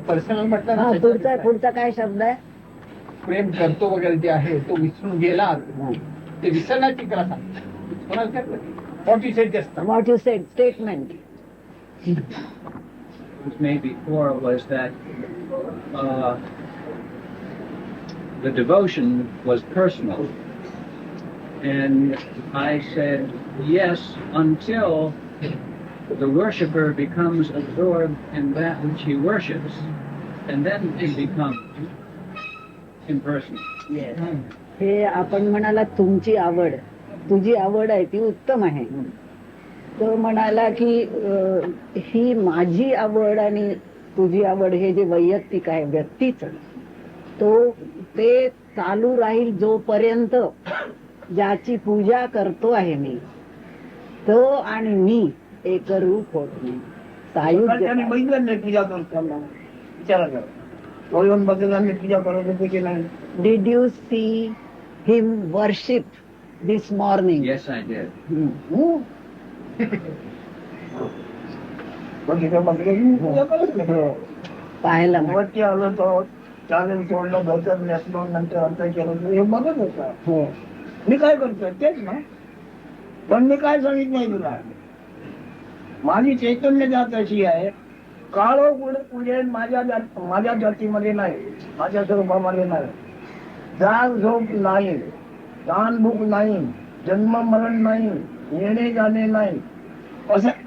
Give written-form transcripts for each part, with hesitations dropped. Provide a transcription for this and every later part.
Personal म्हटलं ना, पुढचा काय शब्द आहे? प्रेम करतो वगैरे जे आहे तो विसरून गेला, ते विसरण्याची कला सांगतो. What you said just now. What you said, statement. Made before was that the devotion was personal, and I said yes until the worshipper becomes absorbed in that which he worships, and then it becomes impersonal. Yes. हे आपण म्हणाला तुमची आवड, तुझी आवड आहे ती उत्तम आहे. तो म्हणाला की ही माझी आवड आणि तुझी आवड हे जे वैयक्तिक आहे व्यक्तीच, तो ते चालू राहील जोपर्यंत ज्याची पूजा करतो आहे मी, तो आणि मी एक रूप होत नाही. सायुज्य Did you see him worship this morning? Yes, I did. पाहायला वरती आलो तो चालेल सोडलं, धोतर नेसलो, नंतर अंत केलं, हे बघत होता. हो. मी काय करतोय तेच ना. पण मी काय सांगितलं तुला, माझी चैतन्य जात अशी आहे, काळ पुढे माझ्या जातीमध्ये नाही, माझ्या स्वरूपामध्ये नाही. जाग झोप नाही, ताण भूक नाही, जन्म मरण नाही, येणे जाणे नाही,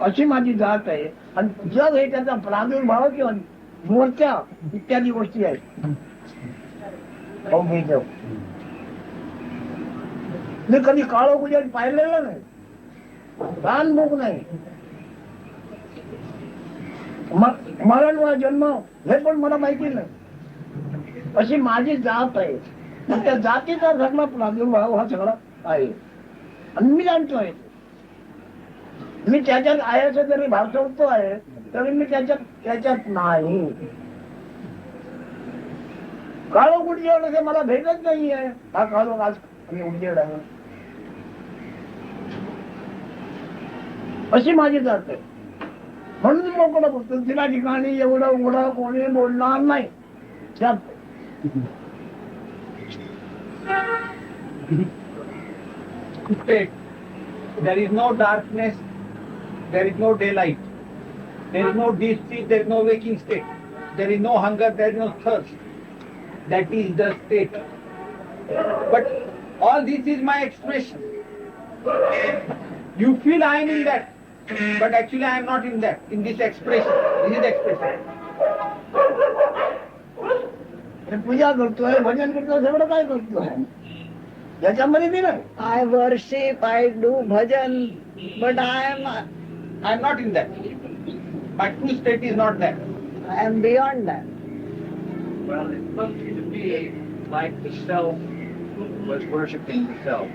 अशी माझी जात आहे. आणि जग हे त्याचा प्रादुर्भाव किंवा मूर्त्या इत्यादी गोष्टी आहेत. मी कधी काळो गुजर पाहिलेलं नाही, ताण भूक नाही, मरण व जन्म हे पण मला माहिती नाही. अशी माझी जात आहे. त्या जातीचा सगळा प्रादुर्भाव हा सगळा आहे आणि मी जाणतोय. मी त्याच्यात आहे असं जरी भासवतो आहे, तरी मी त्याच्यात नाही. काळो उजेड हे मला भेटत नाहीये. हा काळो आज उजेड आहे, अशी माझी जात आहे. म्हणून मोकळं बोलतो. तिला ठिकाणी एवढं उघडं कोणी बोलणार नाही. State. There is no darkness, there is no daylight, there is no deep sleep, there is no waking state, there is no hunger, there is no thirst. That is the state. But all this is my expression. You feel I am in that, but actually I am not in that, in this expression. This is the expression. पूजा करतोय, भजन करतोय, सगळं काय करतोय याच्यामध्ये मी नाही. I worship, I do bhajan, but I am not in that. My true state is not that. I am beyond that. Well, it looks to me like the self was worshiping the self.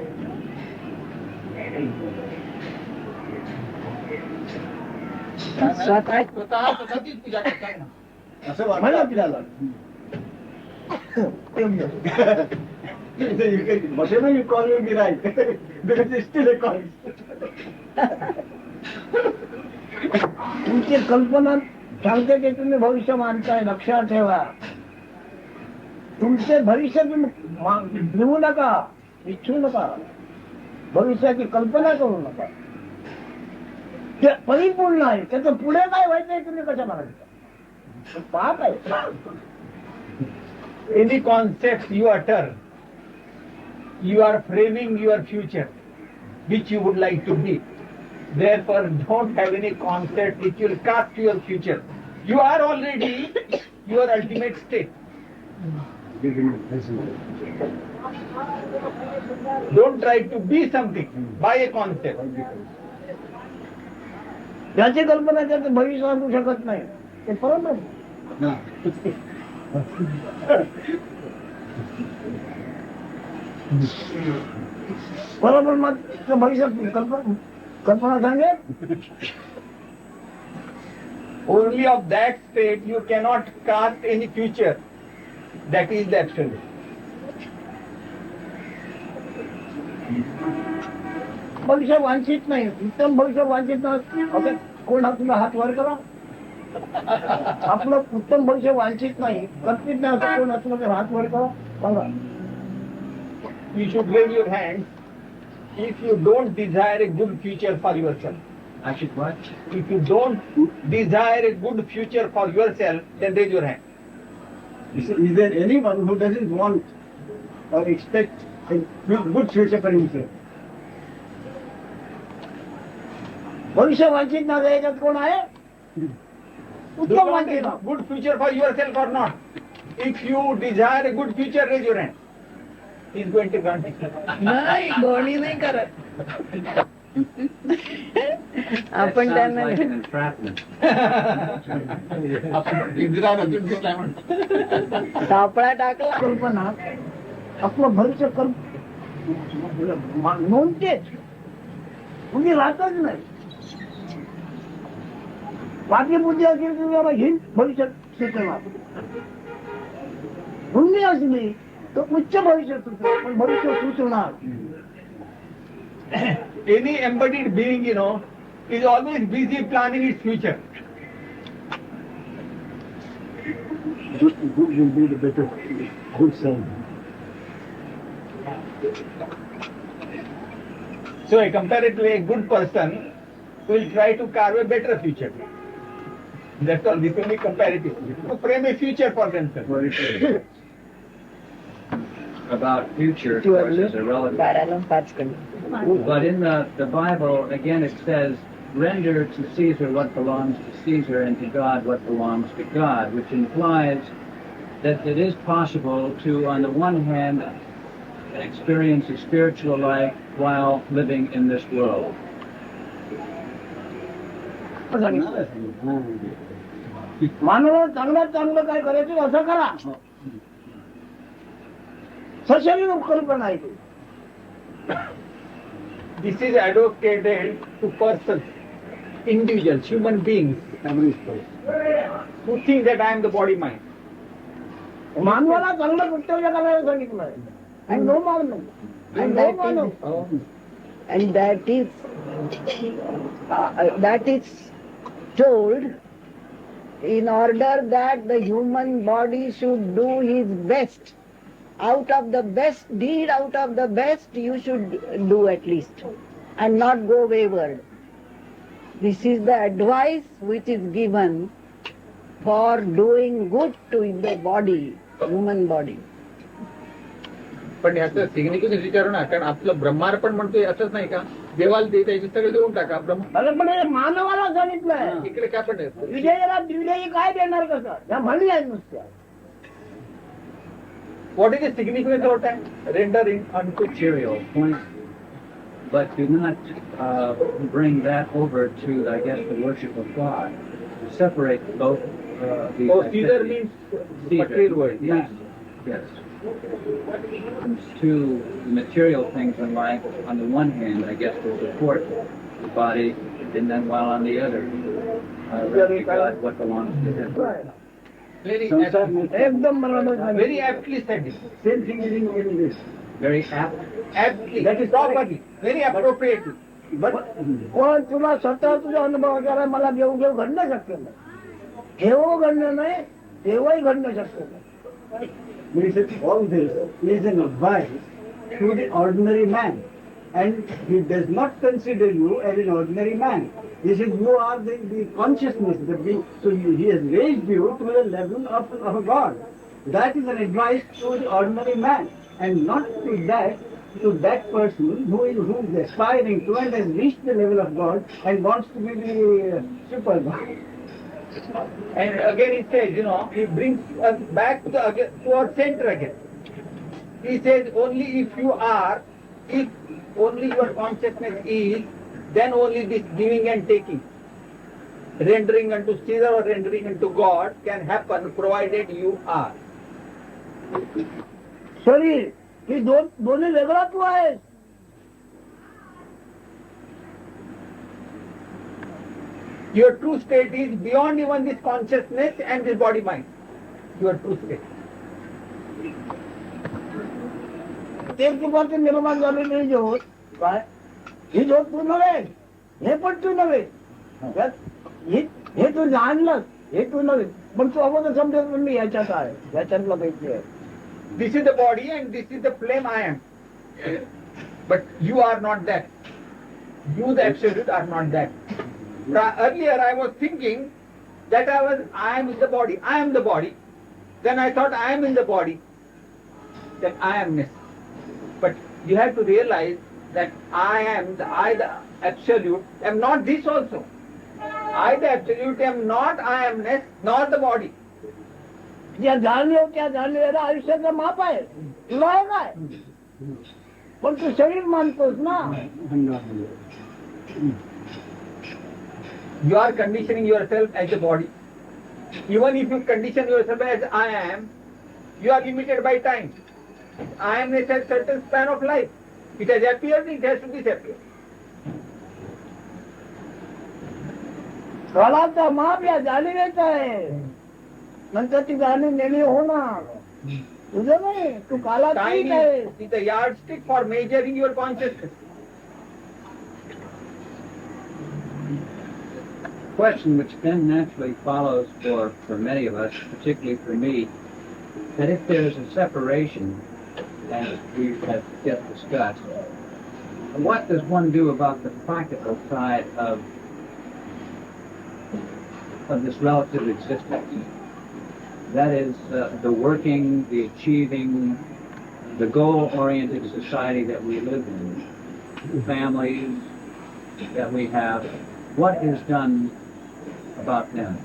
स्वतःचीच पूजा करतात ना, असं मला वाटतं. फिरायला Whatever you call me right, there is still a call. तुमची कल्पना सांगते की तुम्ही भविष्य मानताय. लक्षात ठेवा, तुमचे भविष्य तुम्ही लिहू नका, इच्छू नका, भविष्याची कल्पना करू नका. ते परिपूर्ण आहे. त्याचं पुढे काय व्हायचंय तुम्ही कसं म्हणायचं पाहत आहे. Any concept you utter, you are framing your future, which you would like to be. Therefore, don't have any concept which will cast your future. You are already your ultimate state. Don't try to be something by a concept. ज्याची कल्पना त्याचं भविष्य असू शकत नाही. ते परंतु बरोबर मग भविष्य कल्पना सांगेल. Only of that state you cannot cast any future. That is the absolute. भविष्य वांछित नाही, उत्तम भविष्य वांछित नाही. कोण हा तुला हात वर करा. आपलं उत्तम भविष्य वांछित नाही, कल्पित नाही असं कोण असलं तर हात वर करा सांगा. You should raise your hand if you don't desire a good future for yourself. I should what? If you don't desire a good future for yourself, then raise your hand. Is there anyone who doesn't want or expect a good future for himself? भविष्य वांछित ना याच्यात कोण आहे? Do उत्तम you want वांछित. a good future for yourself or not? If you desire a good future, raise your hand. He is going to grant it. नाही गोणी नाही करत. आपण That sounds त्यांना like an entrapment. सापळा टाकला. कल्पना आपलं भविष्य नोंदतेच तुम्ही राहतच नाही. बाकी बुद्धी असेल तुम्हाला घेईन भविष्यात सुचणार, बुद्धी असली तर उच्च भविष्य सुचणार, पण भविष्य सुचणार. Any embodied being, is always busy planning its future. Good will be the better good son. So a comparatively a good person will try to carve a better future. That's all. This will be comparative. To frame a future for themselves. About future, of course, is irrelevant. 12:05. But in the Bible, again, it says, render to Caesar what belongs to Caesar and to God what belongs to God, which implies that it is possible to, on the one hand, experience a spiritual life while living in this world. मानवाला चांगल्यात चांगलं काय करायचं असं करा. सशरीर कल्पना आहे. This is advocated to persons, individuals, human beings who think that I am the body mind. मानवाला चांगलं कर्तव्य करायला सांगितलंय. आणि नो मानव And नो मानव that is told in order that the human body should do his best. Out of the best deed, out of the best you should do at least, and not go wayward. This is the advice which is given for doing good to the body, human body. पण ह्याचं significance विचारू ना, कारण आपलं ब्रह्मार्पण म्हणतोय असंच नाही का, देवाला द्यायचे सगळे देऊन टाका ब्रह्म. पण हे मानवाला सांगितलंय. इकडे काय पण विजयाला द्विजयी काय देणार कसं, या म्हणी आहेत नुसत्या. What is the significance of time? Rendering unto Material points, but do not bring that over to, I guess, the worship of God. Separate both these Oh, Caesar activities. means material world. Yes. Yes. To material things in life, on the one hand, I guess, to support the body, and then while on the other, rest to God what belongs to Him. Very एकदम बरोबर. very aptly said it. Same thing is in English. Very apt. Aptly. That is properly. Very appropriately. पण तुला स्वतः तुझ्या अनुभवाच्या मला घेऊ घडणं शक्य नाही. घेऊ घडणं नाही, तेव्हाही घडणं शक्य नाही. But he said all this is an advice to the ordinary man, and he does not consider you as an ordinary man. He says you are the consciousness, the being. So he has raised you to the level of a God. That is an advice to the ordinary man, and not to that person who is aspiring to and has reached the level of God and wants to be the super God. And again he says, he brings us back to our center again. He says only if only your consciousness is, then only this giving and taking, rendering unto Caesar or rendering unto God can happen, provided you are. शरीर ही दोन्ही वेगळा तू आहेस. Your true state is beyond even this consciousness and this body mind. Your true state. ते कृपाचे निर्माण झालेली ज्योत काय, ही ज्योत तू नव्हे, हे पण तू नव्हे. हे तू जाणलं हे तू नव्हे पण तू अगोदर समजत पण मी याच्यात आहे याच्यातला पैकी आहे. This is the body and this is the flame I am. But you are not that. You, the absolute, are not that. Earlier I was thinking that I am in the body. I am the body. Then I thought I am in the body. Then I amness. But you have to realize that I, the absolute, am not this also. I, the absolute, am not I amness, nor the body. ज्या जाणीव त्या जाणीवेला आयुष्याचं माप आहे. तुला आहे काय पण तू शरीर मानतोस ना. You are conditioning yourself as a body. Even if you condition yourself as I am, you are limited by time. I am a certain span of life. It has appeared, it has to disappear. काळाचा माप या जाणीवेचा आहे. नंतर ती जाणीव नेली होणार. तुझं नाही, तू काळात Time आहे. is the yardstick for measuring your consciousness. Question which then naturally follows for many of us, particularly for me, that if there's a separation, as we have just discussed, what does one do about the practical side of this relative existence? That is, the working, the achieving, the goal-oriented society that we live in, families that we have. What is done about them?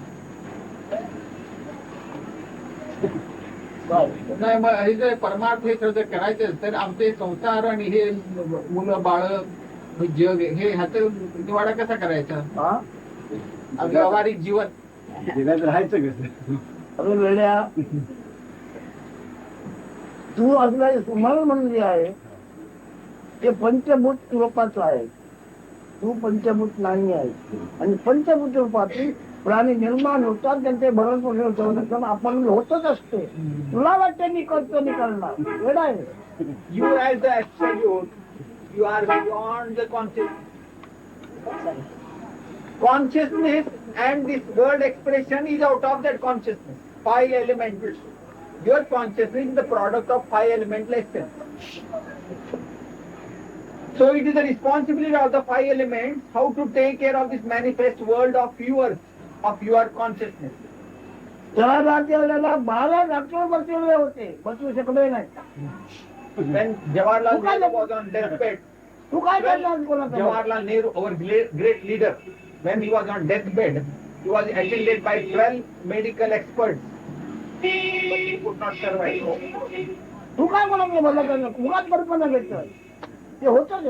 नाही मग हे जे परमार्थ हे जर करायचं तर आमचे संसार आणि हे मुलं बाळ जग हे ह्याचा निवाडा कसा करायचा. व्यावहारिक जीवन जगात राहायचं कसं. अरे वेड्या, तू असला स्मरण म्हणून जे आहे ते पंचभूत रूपाचं आहे. तू पंचभूत नाही आहे आणि पंचभूत रूपातील प्राणी निर्माण होतात त्यांचे भरण पोषण संरक्षण आपण होतच असते. तुला वाटते मी करतो मी करणार वेडा आहे. You as the absolute, you are beyond the consciousness. Consciousness and this word expression is out of that consciousness. 5 elements. Your consciousness is the product of 5 elemental essence. So it is the responsibility of the 5 elements how to take care of this manifest world of yours, of your consciousness. त्या वेळेला 12 doctor बसलेले होते, बसू शकले नाही. When Jawaharlal Nehru was on deathbed, तू काय करणार कोणाचं? Jawaharlal Nehru, our great leader, when he was on deathbed, he was attended by 12 medical experts, but he could not survive. तू काय कोणाचं भलं करणार? उगाच कल्पना घेतोय ते होतच.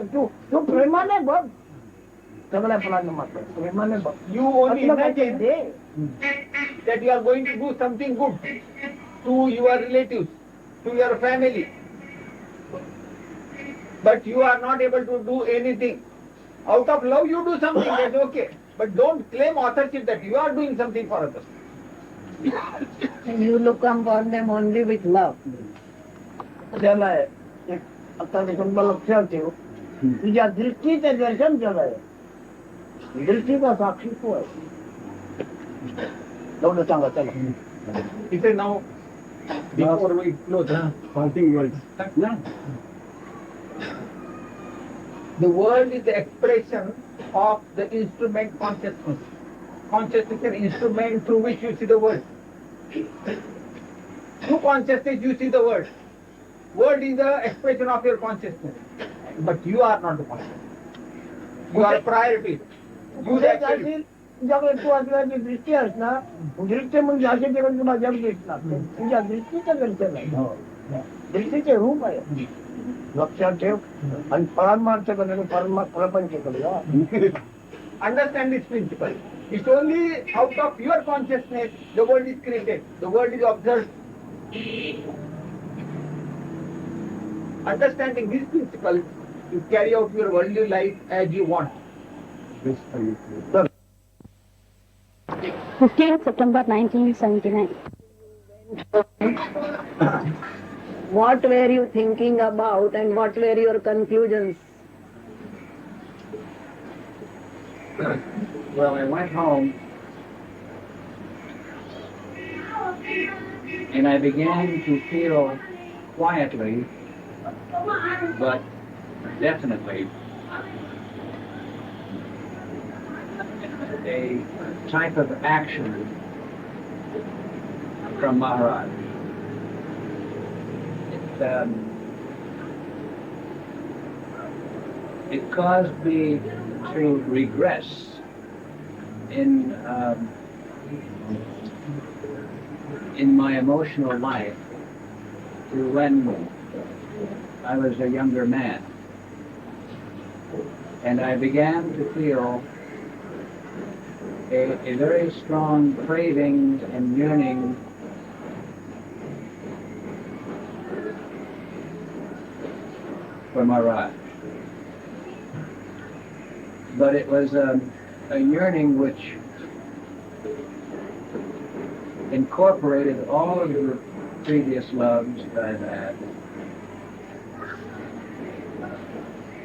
तू प्रेमाने बघ सगळ्या फळांना मात्र प्रेमाने बघ. You only imagine that you are going to do something good to your relatives, to your family, but you are not able to do anything. Out of love you do something, that's okay, but don't claim authorship that you are doing something for others. You look upon them only with love. त्याला आता तुम्हाला लक्षात ठेव, तुझ्या दृष्टीचे दर्शन केलं आहे. दृष्टीचा साक्षी तू आहे. एवढं सांगा चला. He said now, before we close, Parting words. no. The world is the expression of the instrument consciousness. Consciousness is an instrument through which you see the world. Through consciousness you see the world. World is the expression of your consciousness. But you are not the consciousness. You are prior to it. You तुझ्या actually. तुझ्याकडे तू असल्याची दृष्टी आहेस ना, दृष्टी म्हणजे असे जगत तुला जग दिसणार. तुझ्या दृष्टीचं दर्शन आहे, दृष्टीचे रूप आहे. लक्षात ठेव. आणि परमार्थकडे प्रपंचकडे Understand this principle. It's only out of your consciousness the world is created. The world is observed. Understanding this principle, you carry out your worldly life as you want. 15th September 1979. What were you thinking about and what were your conclusions? Well, I went home And I began to feel quietly, but definitely, a type of action from Maharaj. It caused me to regress in my emotional life to when I was a younger man. And I began to feel a very strong craving and yearning for Maharaj. But it was a yearning which incorporated all of the previous loves that I've had,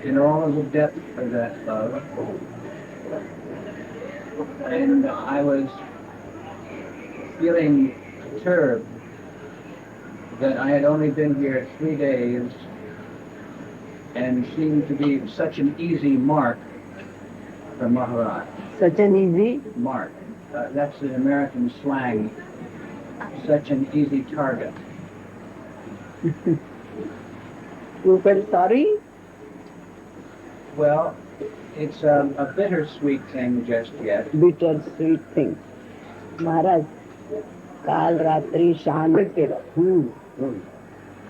in all of the depth of that love. And I was feeling perturbed that I had only been here 3 days and seemed to be such an easy mark for Maharaj. Such an easy Mark. That's the American slang. Such an easy target. You felt sorry? Well, it's a bittersweet thing just yet. Bitter sweet thing. महाराज काल रात्री शांत केलं.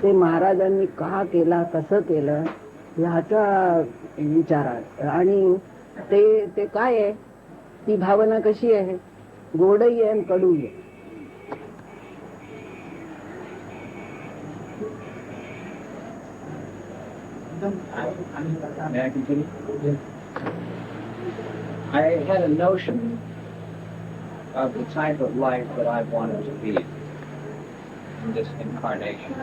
ते महाराजांनी का केला, कसं केलं ह्याचा विचार आहे. आणि ते काय आहे, ती भावना कशी आहे, गोडही आहे आणि कडूही आहे. May I continue? I had a notion of the type of life that I wanted to lead in this incarnation.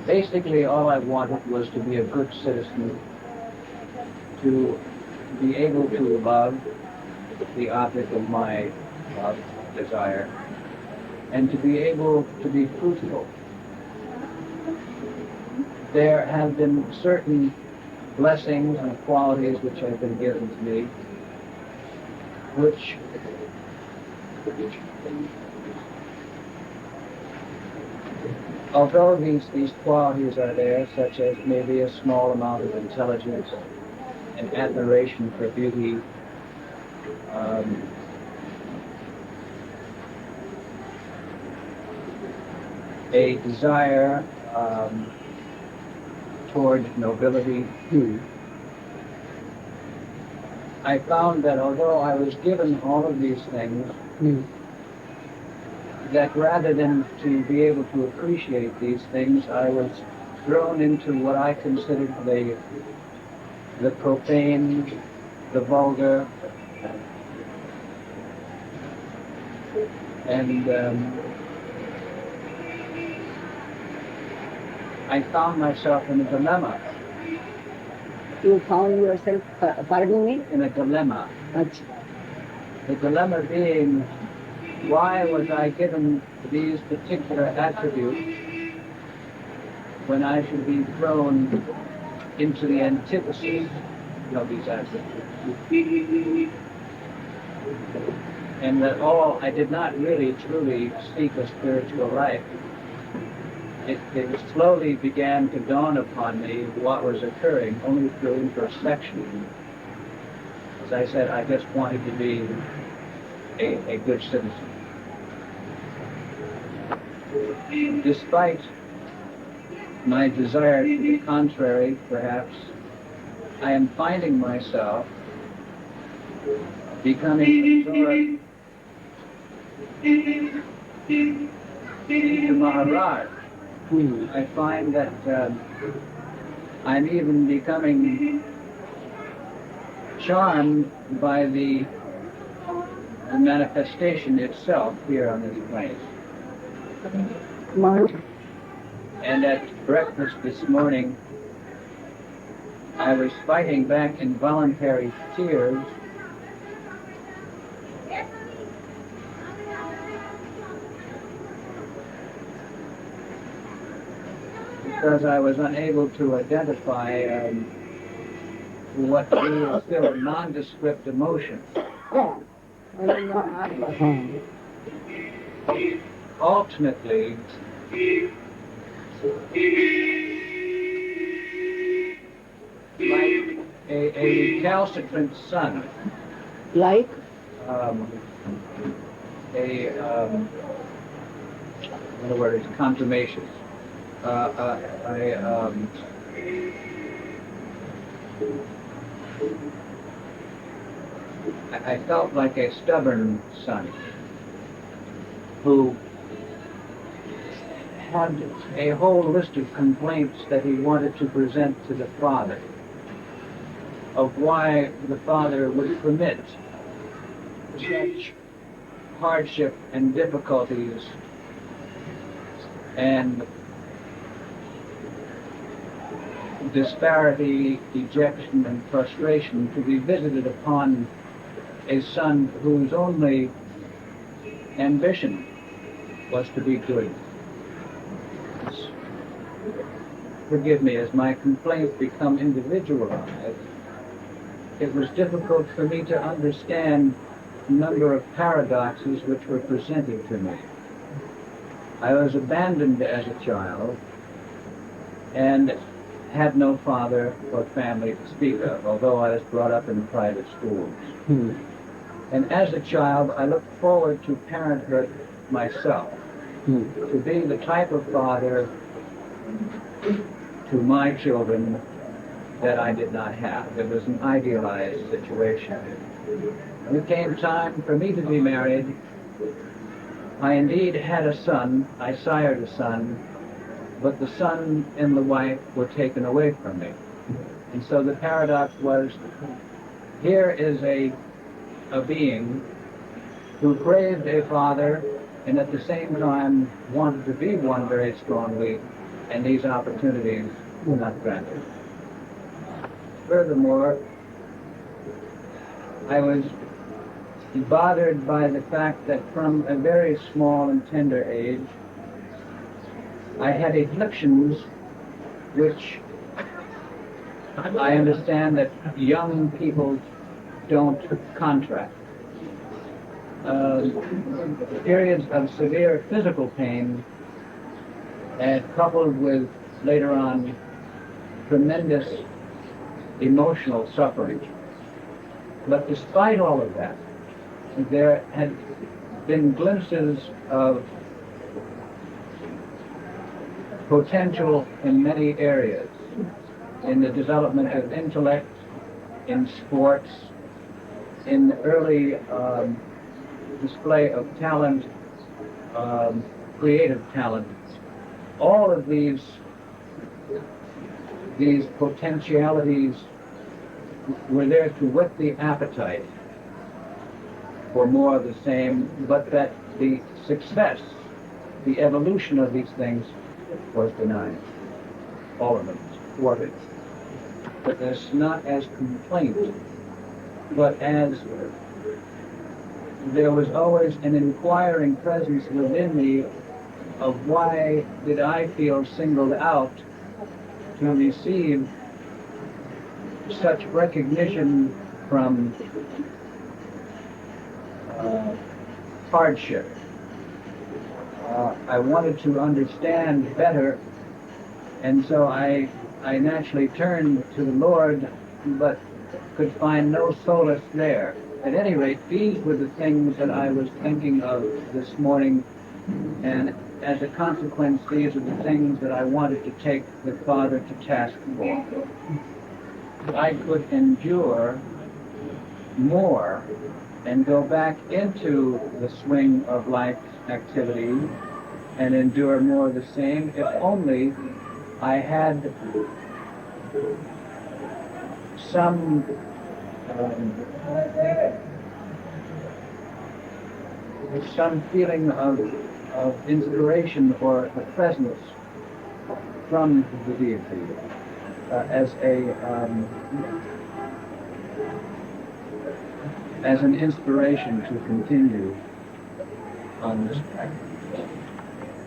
Basically, all I wanted was to be a good citizen, to be able to love the object of my love, desire, and to be able to be fruitful. There have been certain blessings and qualities which have been given to me, which although these qualities are there, such as maybe a small amount of intelligence, an admiration for beauty, a desire toward nobility. I found that although I was given all of these things, that rather than to be able to appreciate these things, I was thrown into what I considered the profane, the vulgar, and I found myself in a dilemma. You found yourself, pardon me? In a dilemma. Achha. The dilemma being, why was I given these particular attributes when I should be thrown into the antithesis of these attributes? And that I did not really truly seek a spiritual life. It slowly began to dawn upon me what was occurring only through introspection. As I said, I just wanted to be a good citizen. Despite my desire to the contrary, perhaps, I am finding myself becoming absorbed into Maharaj. I find that I'm even becoming charmed by the manifestation itself here on this place. And at breakfast this morning, I was fighting back involuntary tears because I was unable to identify what is still a nondescript emotion. Ultimately, like a recalcitrant son, Like in other words, contumacious. I felt like a stubborn son who had a whole list of complaints that he wanted to present to the father of why the father would permit such hardship and difficulties and disparity, dejection, and frustration to be visited upon a son whose only ambition was to be good. Forgive me, as my complaints become individualized, it was difficult for me to understand a number of paradoxes which were presented to me. I was abandoned as a child and had no father or family to speak of, although I was brought up in private schools. And as a child, I looked forward to parenthood myself, to be the type of father to my children that I did not have. It was an idealized situation. When it came time for me to be married, I indeed had a son, I sired a son, but the son and the wife were taken away from me. And so the paradox was, here is a being who craved a father and at the same time wanted to be one very strongly, and these opportunities were not granted. Furthermore, I was bothered by the fact that from a very small and tender age, I had afflictions which I understand that young people don't contract. Periods of severe physical pain and coupled with later on tremendous emotional suffering. But despite all of that, there had been glimpses of potential in many areas, in the development of intellect, in sports, in early display of talent, creative talent. All of these potentialities were there to whet the appetite for more of the same, but that the success, the evolution of these things was denied. All of them thwarted. But that's not as complaint, but as there was always an inquiring presence within me of why did I feel singled out to receive such recognition from hardship. I wanted to understand better, and so I naturally turned to the Lord, but could find no solace there. At any rate, these were the things that I was thinking of this morning, and as a consequence, these are the things that I wanted to take the Father to task for. I could endure more and go back into the swing of life's activity and endure more of the same if only I had some feeling of inspiration or a presence from the deity as an inspiration to continue on this practice.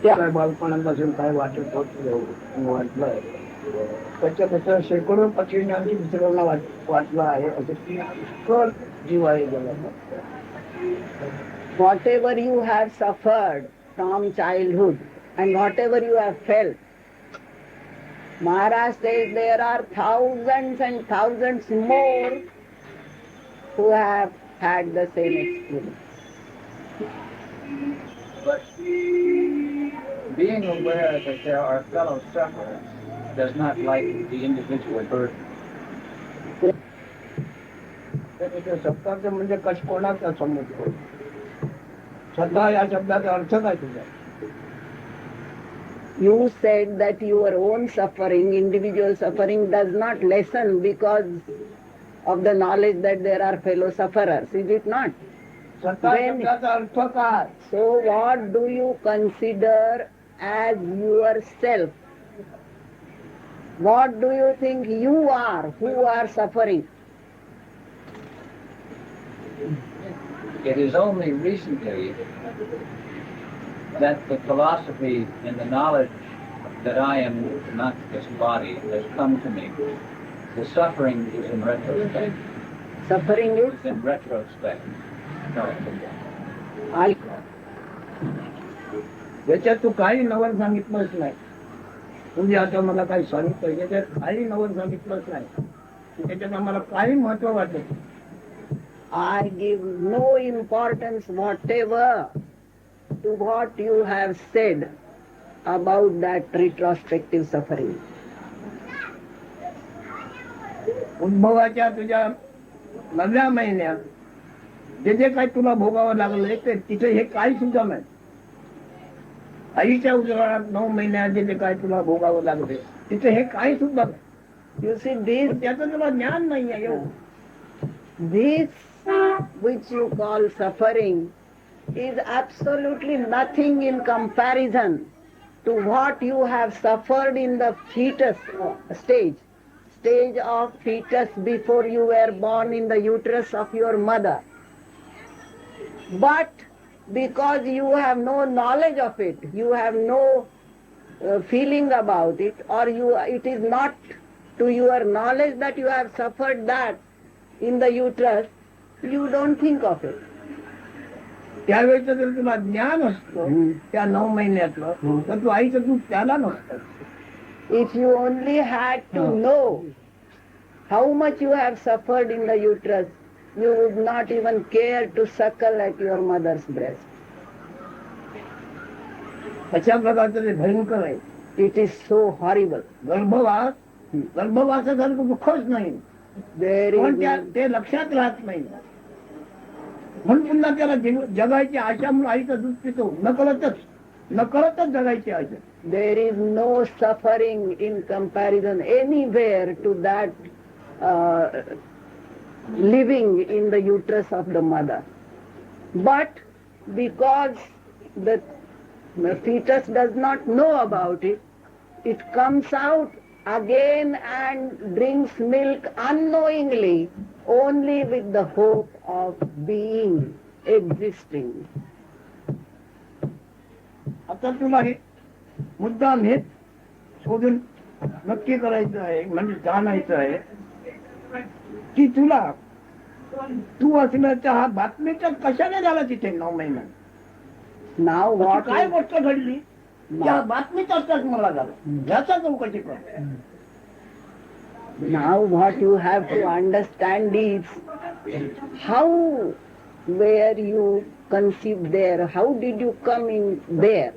काय बालपणापासून काय वाटत होत वाटलंय त्याच्यापेक्षा शेकडो पक्षींनी दुसऱ्यांना वाटलं आहे असं पुष्कळ जीव आहे जगात. Whatever you have suffered from childhood and whatever you have felt, Maharaj says there are thousands and thousands more who have had the same experience. But being aware that there are fellow sufferers does not lighten the individual burden. त्याच्या शब्दाचं म्हणजे कश कोणाचा समजतो श्रद्धा या शब्दाचा अर्थ काय तुझा? You said that your own suffering, individual suffering, does not lessen because of the knowledge that there are fellow sufferers, is it not? श्रद्धा शब्दाचा अर्थ काय? So what do you consider as yourself? What do you think you are who are suffering? It is only recently that the philosophy and the knowledge that I am not this body has come to me. The suffering is in retrospect. Suffering is? It's in retrospect. No. I याच्यात तू काही नवल सांगितलंच नाही. तुम्ही आता मला काही सांगितलं याच्यात काही नवल सांगितलंच नाही. त्याच्यात आम्हाला काही महत्व वाटत. I give no importance whatever to what you have said about that retrospective suffering. उद्भवाच्या तुझ्या 9व्या महिन्यात जे जे काही तुला भोगावं लागलं ते तिथे हे काही सुद्धा नाही. आईच्या उजळात 9 महिन्यात जे जे काही तुला भोगावं लागले तिथे हे काही सुद्धा नाही. You see, this, त्याचं तुला ज्ञान नाही आहे. this which you call suffering is absolutely nothing in comparison to what you have suffered in the fetus stage of fetus before you were born in the uterus of your mother. But because you have no knowledge of it, you have no feeling about it, or it is not to your knowledge that you have suffered that in the uterus, you don't think of it. त्यावेळेचं जर तुला ज्ञान असतं त्या 9 महिन्यातलं तर तू आईचं दूध त्याला नसतं. If you only had to know how much you have suffered in the uterus, you would not even care to suckle at your mother's breast. अशा प्रकारचं ते भयंकर आहे. It is so horrible. गर्भवासासारखं दुःखच नाही. There पण is ते लक्षात राहत नाही. म्हणून पुन्हा त्याला जगायची आशा म्हणून आईचं दूध पितो. नकळतच जगायची आशा. there is no suffering in comparison anywhere to that living in the uterus of the mother. But because the fetus does not know about it, it comes out again and drinks milk unknowingly, only with the hope of being, existing. आता तुला हे मुद्दाम हे शोधून नक्की करायचं आहे म्हणजे जाणायचं आहे की तू असण्याच्या हा बातमीच्या कशाने झाला तिथे 9 महिन्यात. Now what काय you, गोष्ट घडली त्या बातमीचाच मला झालं याचा चौकशी कर. now what you have to understand is how were you conceived there, how did you come in there.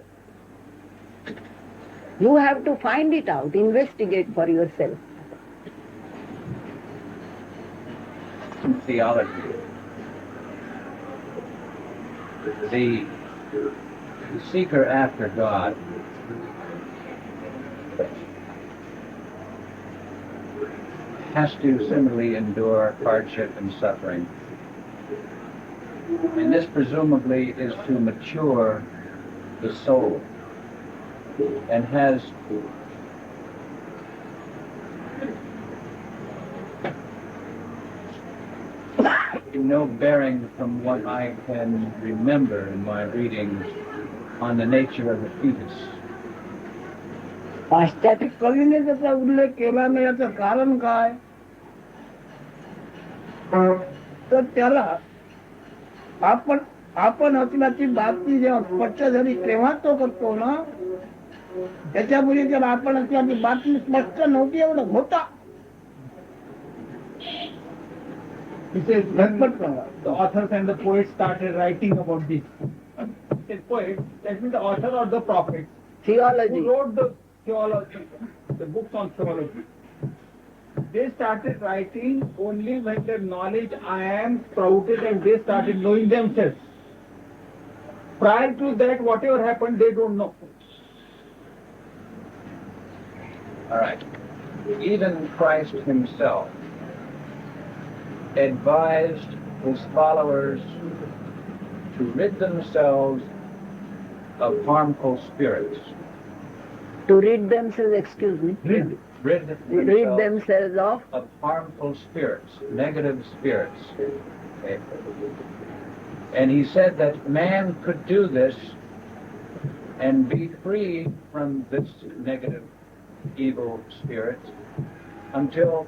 You have to find it out, investigate for yourself. Theology. The seeker after God has to similarly endure hardship and suffering. And this presumably is to mature the soul and has no bearing from what I can remember in my readings on the nature of the fetus. पाश्चात्य कवीने त्याचा उल्लेख केला नाही, याचं कारण काय? तर त्याला आपण असल्याची बातमी जेव्हा स्पष्ट झाली तेव्हा तो करतो ना, त्याच्यामुळे त्याला आपण असल्याची बातमी स्पष्ट नव्हती, एवढं होता. He says, when the authors and the poets started writing about this, he said poets, that means the author or the prophet, theology who wrote the theology, the books on theology, they started writing only when their knowledge I am sprouted and they started knowing themselves. Prior to that, whatever happened, they don't know. All right. Even Christ himself advised his followers to rid themselves of harmful spirits. To rid themselves, excuse me, Rid themselves of harmful spirits, negative spirits. Okay. And he said that man could do this and be free from this negative, evil spirit until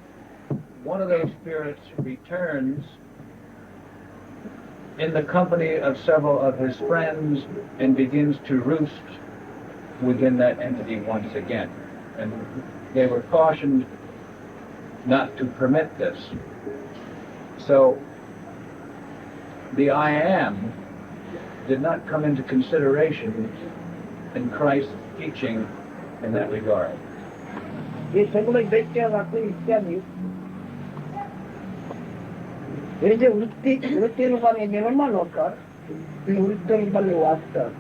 one of those spirits returns in the company of several of his friends and begins to roost within that entity once again. And they were cautioned not to permit this. So the I am did not come into consideration in Christ's teaching in that regard. हे सगळं दैत्य वाक्य इत्यादी हे जे वृत्ती रूपाने निर्माण होतात, वृत्ती रूपाने वाचतात,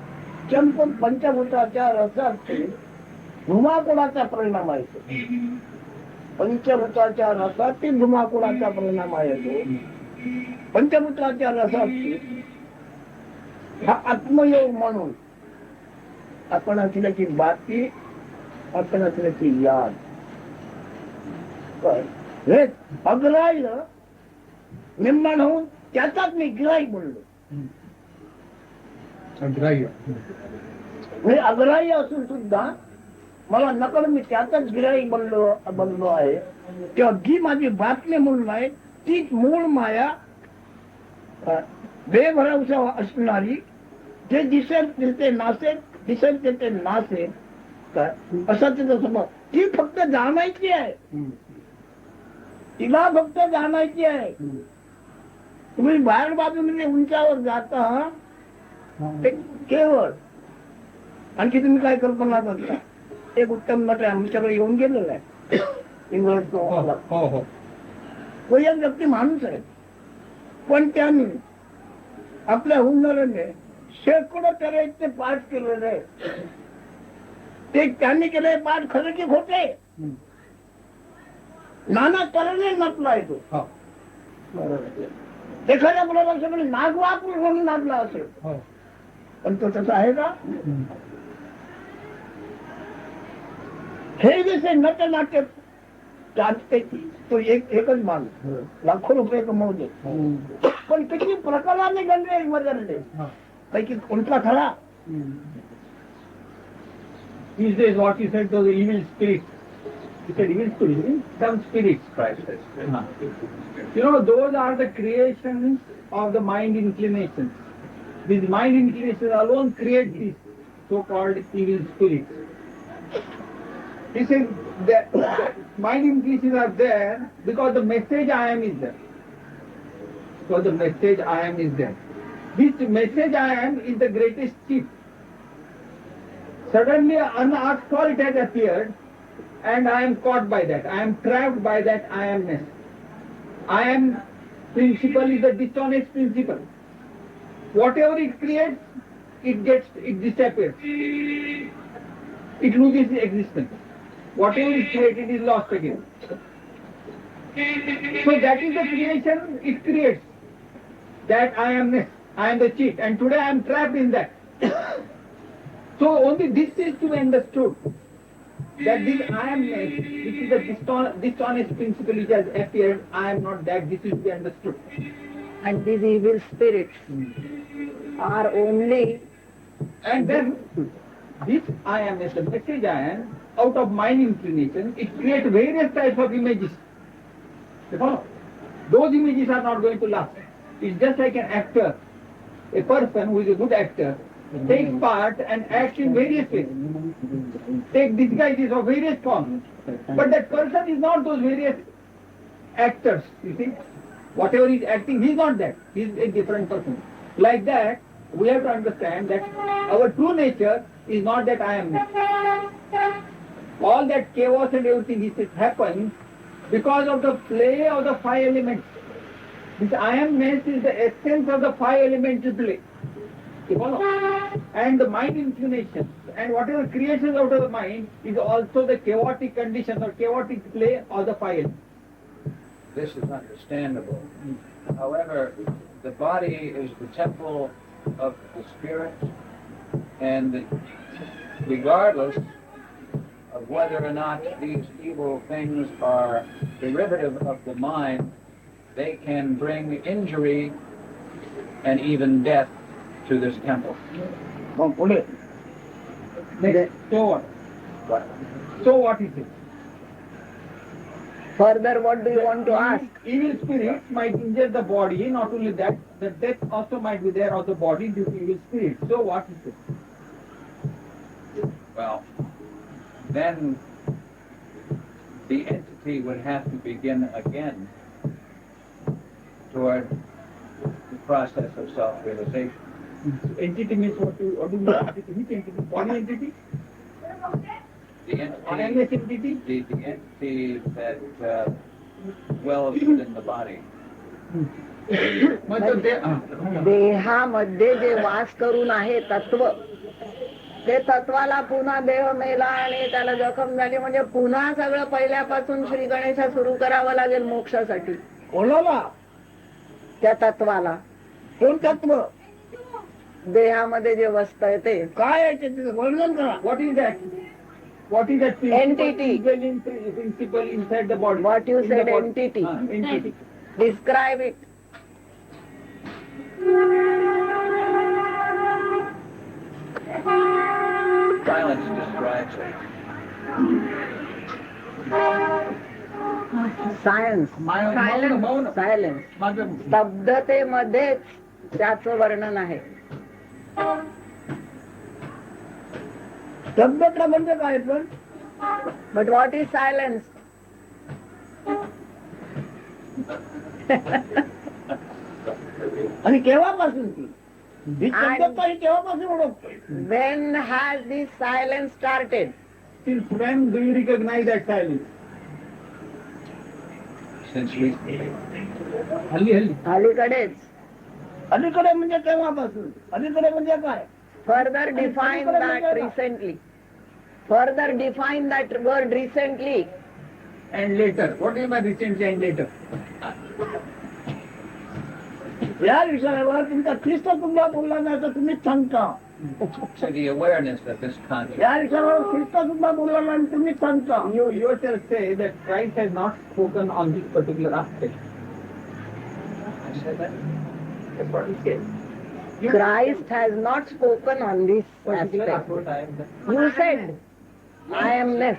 चंपन पंचभूताच्या रसात धुमाकुळाचा परिणाम आहे. पंचभूताच्या रसात ती धुमाकुळाचा परिणाम आहे. पंचभूताच्या रसात हा आत्मयोग म्हणून आपण असल्याची बातमी, आपण असल्याची याद, हे अग्राह्य निर्माण होऊन त्याचाच मी गिराईक बोललो. म्हणजे अग्राह्य असून सुद्धा मला नकळ मी त्याचाच गिराईक बनलो आहे. तेव्हा जी माझी बातमी म्हणून आहे तीच मूळ माया, बेभरवसा असणारी, जे दिसेल ते नासेल, दिसेल ते नासेल, असं त्याचा समज. ती फक्त जाणायची आहे, तिला फक्त जाणायची आहे. तुम्ही बाहेर बाजूने उंचावर जाता ते केवळ, आणखी तुम्ही काय कल्पना करता. एक उत्तम नट आमच्याकडे येऊन गेलेला आहे, इंग्रज. तो एक व्यक्ती माणूस आहे, पण त्यांनी आपल्या हुनराने शेकडो तऱ्हेचे पाठ केलेले आहे. ते त्यांनी केलेले पाठ खरं की खोटे, नाना तऱ्हेने नटला आहे तो. एखाद्या मुलाला सगळे नागवापूर म्हणून नाचला असेल, पण तो तसा आहे का? हे जसे नटनाट्य तो एकच माणूस लाखो रुपये कमवले, पण किती प्रकाराने गणले बदलले, पैकी कोणता खरा? He says what he said to the evil spirits. He said evil spirits, some spirits, Christ says. You know, those are the creations of the mind inclinations. These mind inclinations alone create these so-called evil spirits. He says that mind inclinations are there because the message I am is there. Because the message I am is there. This message I am is the greatest chief. Suddenly unasked for it has appeared and I am caught by that. I am trapped by that I amness. I am principle is a dishonest principle. Whatever it creates, it disappears. It loses its existence. Whatever is created is lost again. So that is the creation it creates. That I amness. I am the cheat. And today I am trapped in that. So only this is to be understood. That this I amness, which is a dishonest principle which has appeared, I am not that, this is to be understood. And these evil spirits are only And then this I am is the message I am, out of mind inclination, it creates various types of images. You follow? Those images are not going to last. It's just like an actor. A person who is a good actor takes part and acts in various ways. Take disguises of various forms. But that person is not those various actors, you see. Whatever he's acting, he's not that. He's a different person. Like that, we have to understand that our true nature is not that I am. All that chaos and everything is happens because of the play of the five elements. This I amness is the essence of the five elemental play. You follow? And the mind inclination and whatever creations out of the mind is also the chaotic condition or chaotic play of the five elements. This is understandable. However, the body is the temple of the spirit, and regardless of whether or not these evil things are derivative of the mind, they can bring injury and even death to this temple. मग पुढे Next, so what? So what is it? Further, what do you want to ask? Evil spirits might injure the body, not only that, the death also might be there of the body due to evil spirits. So what is it? Well, then the entity would have to begin again toward the process of self-realization. Entity means what do you mean entity? Which entity? Body entity? The Mindless entity? the entity that dwells within the body. मतलब देहामध्ये जे वास करून आहे तत्व, ते तत्वाला पुन्हा देह मेला आणि त्याला जखम झाली म्हणजे पुन्हा सगळं पहिल्यापासून श्री गणेशा सुरू करावं लागेल मोक्षासाठी. कोणाला त्या तत्वाला कोण तत्व देहामध्ये जे वस्तय ते काय आहे त्याचं वर्णन करा. what is that? What is that Entity. principle inside the body? What you In the said, body. entity. Entity. describe it. Silence describes it. Science मौन. सायलेन्स माझं स्तब्धतेमध्येच त्याचं वर्णन आहे. शब्दता म्हणजे काय पण बट व्हॉट इज सायलेन्स? आणि केव्हापासून ती ही शब्दता ही केव्हापासून ओळखतोय? When has this silence started? Since when do you recognize that silence? Since we हल्ली अलीकडेच. अलीकडे म्हणजे केव्हापासून? अलीकडे म्हणजे काय? Further define that recently. Further define that word recently. and later. What is my recently and later? या विषयावर तुमचा ख्रिस्त तुम्हाला बोलला नाही तर तुम्हीच सांगता. to the awareness of this concept. या विषयावर ख्रिस्त सुद्धा बोलला नाही आणि तुम्हीच सांगता. You yourself say that Christ has not spoken on this particular aspect. I said that. That's what he said. Christ has not spoken on this Particular aspect. aspect. You said, I am less.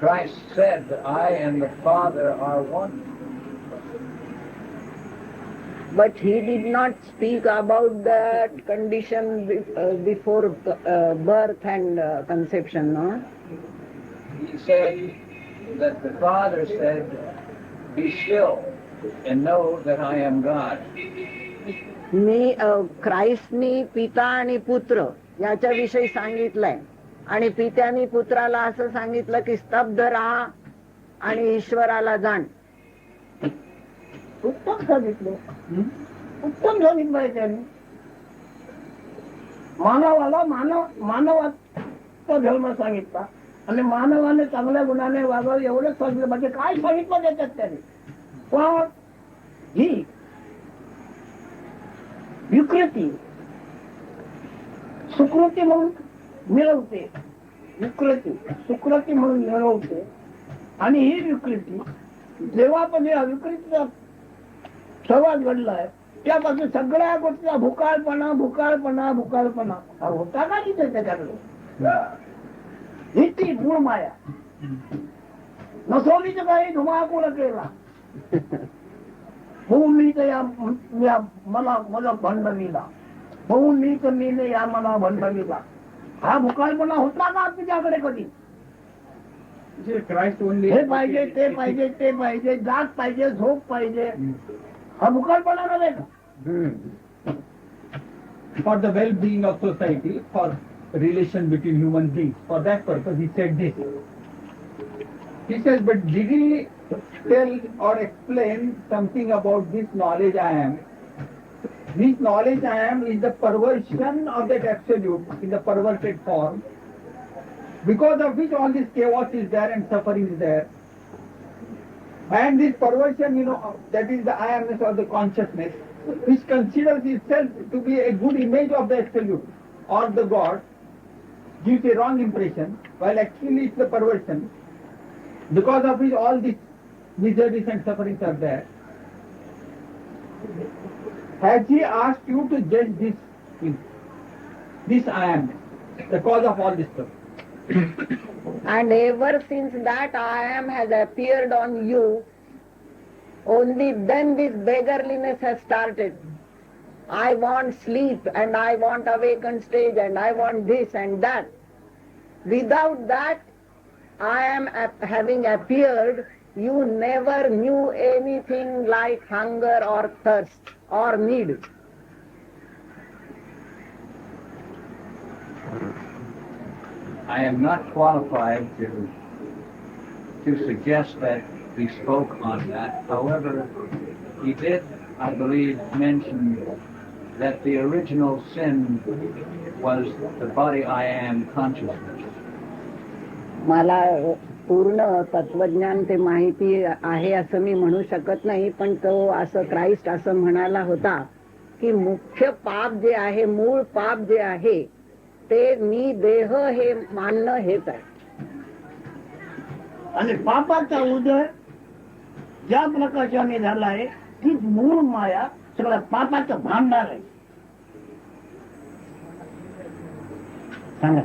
Christ said that I and the Father are one. But he did not speak about that condition before birth and conception, no? He said that the Father said, "Be still and know that I am God." मी ख्राइस्टनी पिता आणि पुत्र याच्याविषयी सांगितलंय आणि पित्यानी पुत्राला असं सांगितलं की स्तब्ध राहा आणि ईश्वराला जाण. उत्तम सांगितलं. उत्तम सांगितलंय त्याने. मानवाला मानवाचा धर्म सांगितला आणि मानवाने चांगल्या गुणाने वागावं एवढंच सांगितलं. म्हणजे काय सांगितलं त्याच्यात त्याने? पण ही विकृती सुकृती म्हणून मिळवते, विकृती सुकृती म्हणून मिळवते आणि ही विकृती जेव्हा पण या विकृतीचा सहवास घडलाय त्यापासून सगळ्या गोष्टीला भुकाळपणा भुकाळपणा भुकाळपणा हा होता का तिथे त्याच्याकडे. ही ती मूळ माया. नसोलीच काही धुमाकूळ केला होऊन मी तर या मला भंडवीला होऊन मी तर मीने या मला भंडवीला. हा भुकाळपणा होता का तुझ्याकडे कधी. हे पाहिजे ते पाहिजे ते पाहिजे जाग पाहिजे झोप पाहिजे हा भुकाळपणा नव्हे का. For the well-being of society, for relation between human beings, for that purpose he said this. He says, but did he tell or explain something about this knowledge I am? This knowledge I am is the perversion of that absolute in the perverted form, because of which all this chaos is there and suffering is there. And this perversion, that is the I amness or the consciousness, which considers itself to be a good image of the absolute or the God, gives a wrong impression, while actually it's the perversion, because of which all these miseries and sufferings are there. Has he asked you to judge this thing? This I am, the cause of all this stuff. And ever since that I am has appeared on you, only then this beggarliness has started. I want sleep and I want awakened stage and I want this and that. Without that I am having appeared, you never knew anything like hunger or thirst or need. I am not qualified to suggest that we spoke on that. However, he did, I believe, mention that the original sin was the body I am consciousness. मला पूर्ण तत्वज्ञान ते माहिती आहे असं मी म्हणू शकत नाही, पण तो असं क्राइस्ट असं म्हणाला होता की मुख्य पाप जे आहे, मूळ पाप जे आहे ते मी देह हे मानणं हेच आहे. आणि पापाचा उदय ज्या प्रकाशाने झाला आहे तीच मूळ माया सगळ्या पापाचं भांडार आहे. सांगा.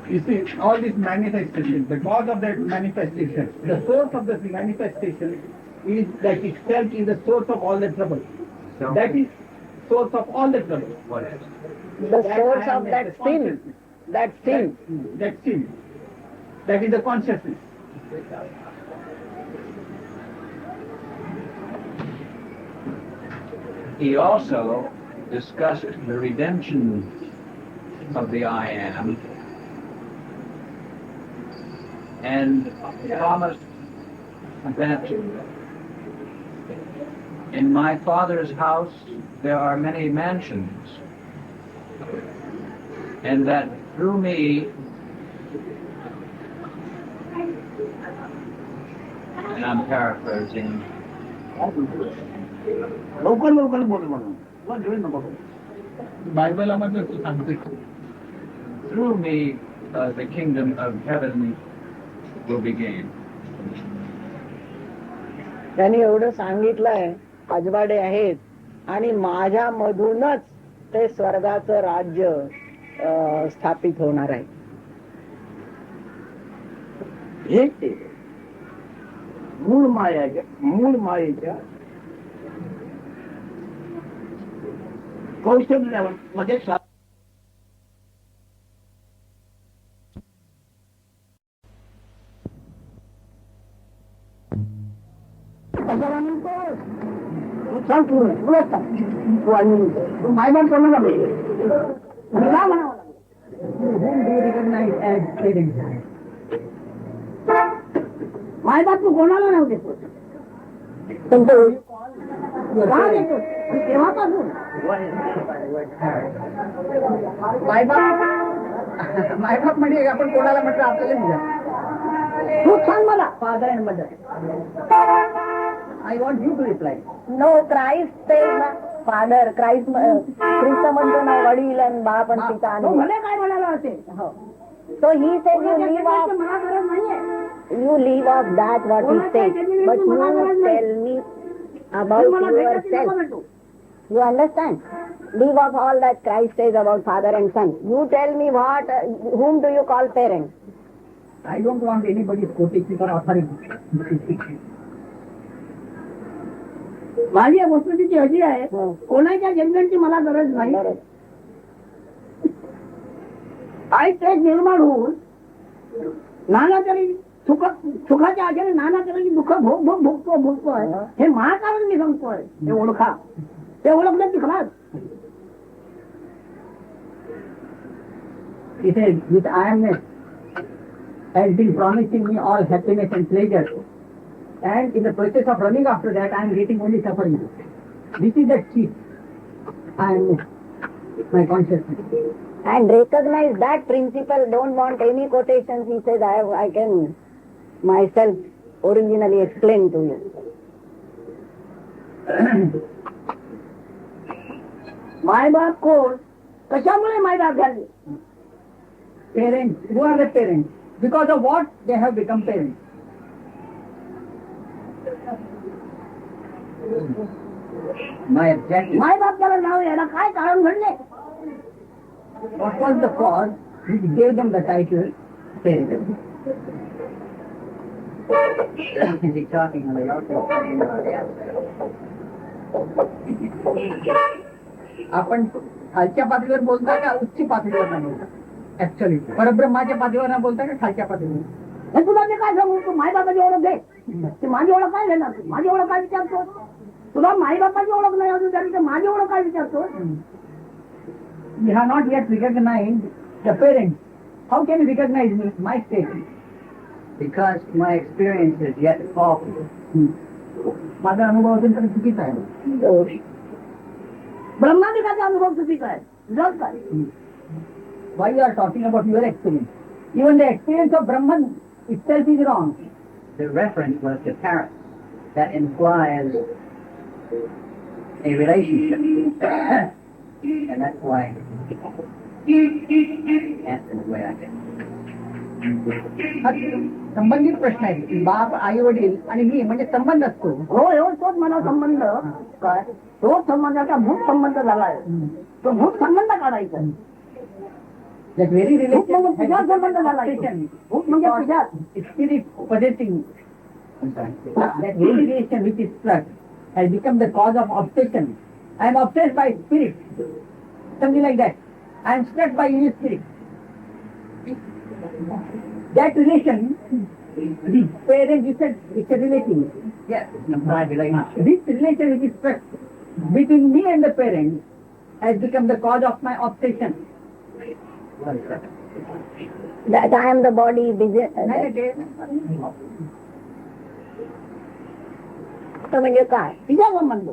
You see, all these manifestations, the cause of that manifestation, the source of this manifestation is that itself is the source of all the trouble. That is source of all the trouble. What is? The source of that sin, that sin. That sin. That is the consciousness. He also discussed the redemption of the I am and promised that in my Father's house there are many mansions, and that through me and I'm paraphrasing, लवकर लवकर बोल म्हणून वेळ नको. बायबलामध्ये तू सांगते through me the kingdom of heaven will be gained. त्यांनी एवढं सांगितलंय, अजवाडे आहेत आणि माझ्या मधूनच ते स्वर्गाचं राज्य स्थापित होणार आहे. हे ते मूळ मायेच्या कौशल्यामध्ये मायबाप कोणाला मायबाप तू कोणाला नाव देतो तेव्हापासून मायबाप म्हणजे आपण कोणाला म्हटलं आपल्याला तू सांग मला father and mother. I want you to reply. No, Christ says father, Christ, ख्रिस्त म्हणतो ना वडील आणि बाप आणि पिता आणि मला काय म्हणाला असेल. हो. So he said you leave off that what he said, but you tell me about मला भेटायची नको yourself. भेटू. You understand? Leave off all that Christ says about father and son. You tell me what, whom do you call parents? I don't want anybody's quotation or authority. माझी या वस्तुस्थिती अशी आहे, कोणाच्या जजमेंटची मला गरज नाही. आई ते निर्माण होऊन नाना तरी सुखाच्या आधारे नाना तऱ्हेची दुःख भोगतोय. हे महाकारण मी सांगतोय. हे ओळखा. ते ओळखण्यात ती खलास. He said, with IMS has been promising me all happiness and pleasure. And in the process of running after that, I am getting only suffering. This is the chief. I am my consciousness. And recognize that principle. Don't want any quotations. He says, I can myself originally explain to you. मायबाप कोण, कशामुळे मायबाप झाले? Parents, who are the parents? Because of what they have become parents? My objective. मायबाप त्याला नाव यायला काय कारण घडले? What was the cause which gave them the title parents? Is he talking on the outside? आपण खालच्या पातळीवर बोलता का उच्च पातळीवर नाही बोलता? ऍक्च्युअली परब्रह्माच्या पातळीवर ना बोलता का खालच्या पातळीवर? हे तुला ते काय सांगू? तू मायबापाची ओळख दे. ती माझी ओळख काय देणार? माझी ओळख काय विचारतो? तुला मायबापाची ओळख नाही अजून तरी तर माझी ओळख काय विचारतो? We have not yet recognized the parents. How can you recognize me? My state. Because my experience is yet faulty. माझा अनुभव अजून तरी चुकीचा आहे. ब्रह्मांडिकाचा अनुभव चुकीचा आहे. जग काय? Why you are talking about your experience? Even the experience of Brahman itself is wrong. The reference was to parents. That implies a relationship. And that's why answer the way I did. हा संबंधित प्रश्न आहे. बाप, आई वडील आणि मी म्हणजे संबंध असतो. हो हो, तोच मला संबंध काय? तोच संबंधाचा भूत संबंध झालाय. तो भूत संबंध काढायचा. That very भूत म्हणजे relation तुझ्यात संबंध झालाय. भूत म्हणजे तुझ्यात. spirit possessing that very relation which is struck has become the cause of obsession. I am obsessed by spirit, something like that. I am struck by your spirit. That relation, the parent, you said it's a relation. Yes, it's an implied relationship. This relation which is struck between me and the parent has become the cause of my obsession. One second. That I am the body. तो म्हणजे काय? तिचा संबंध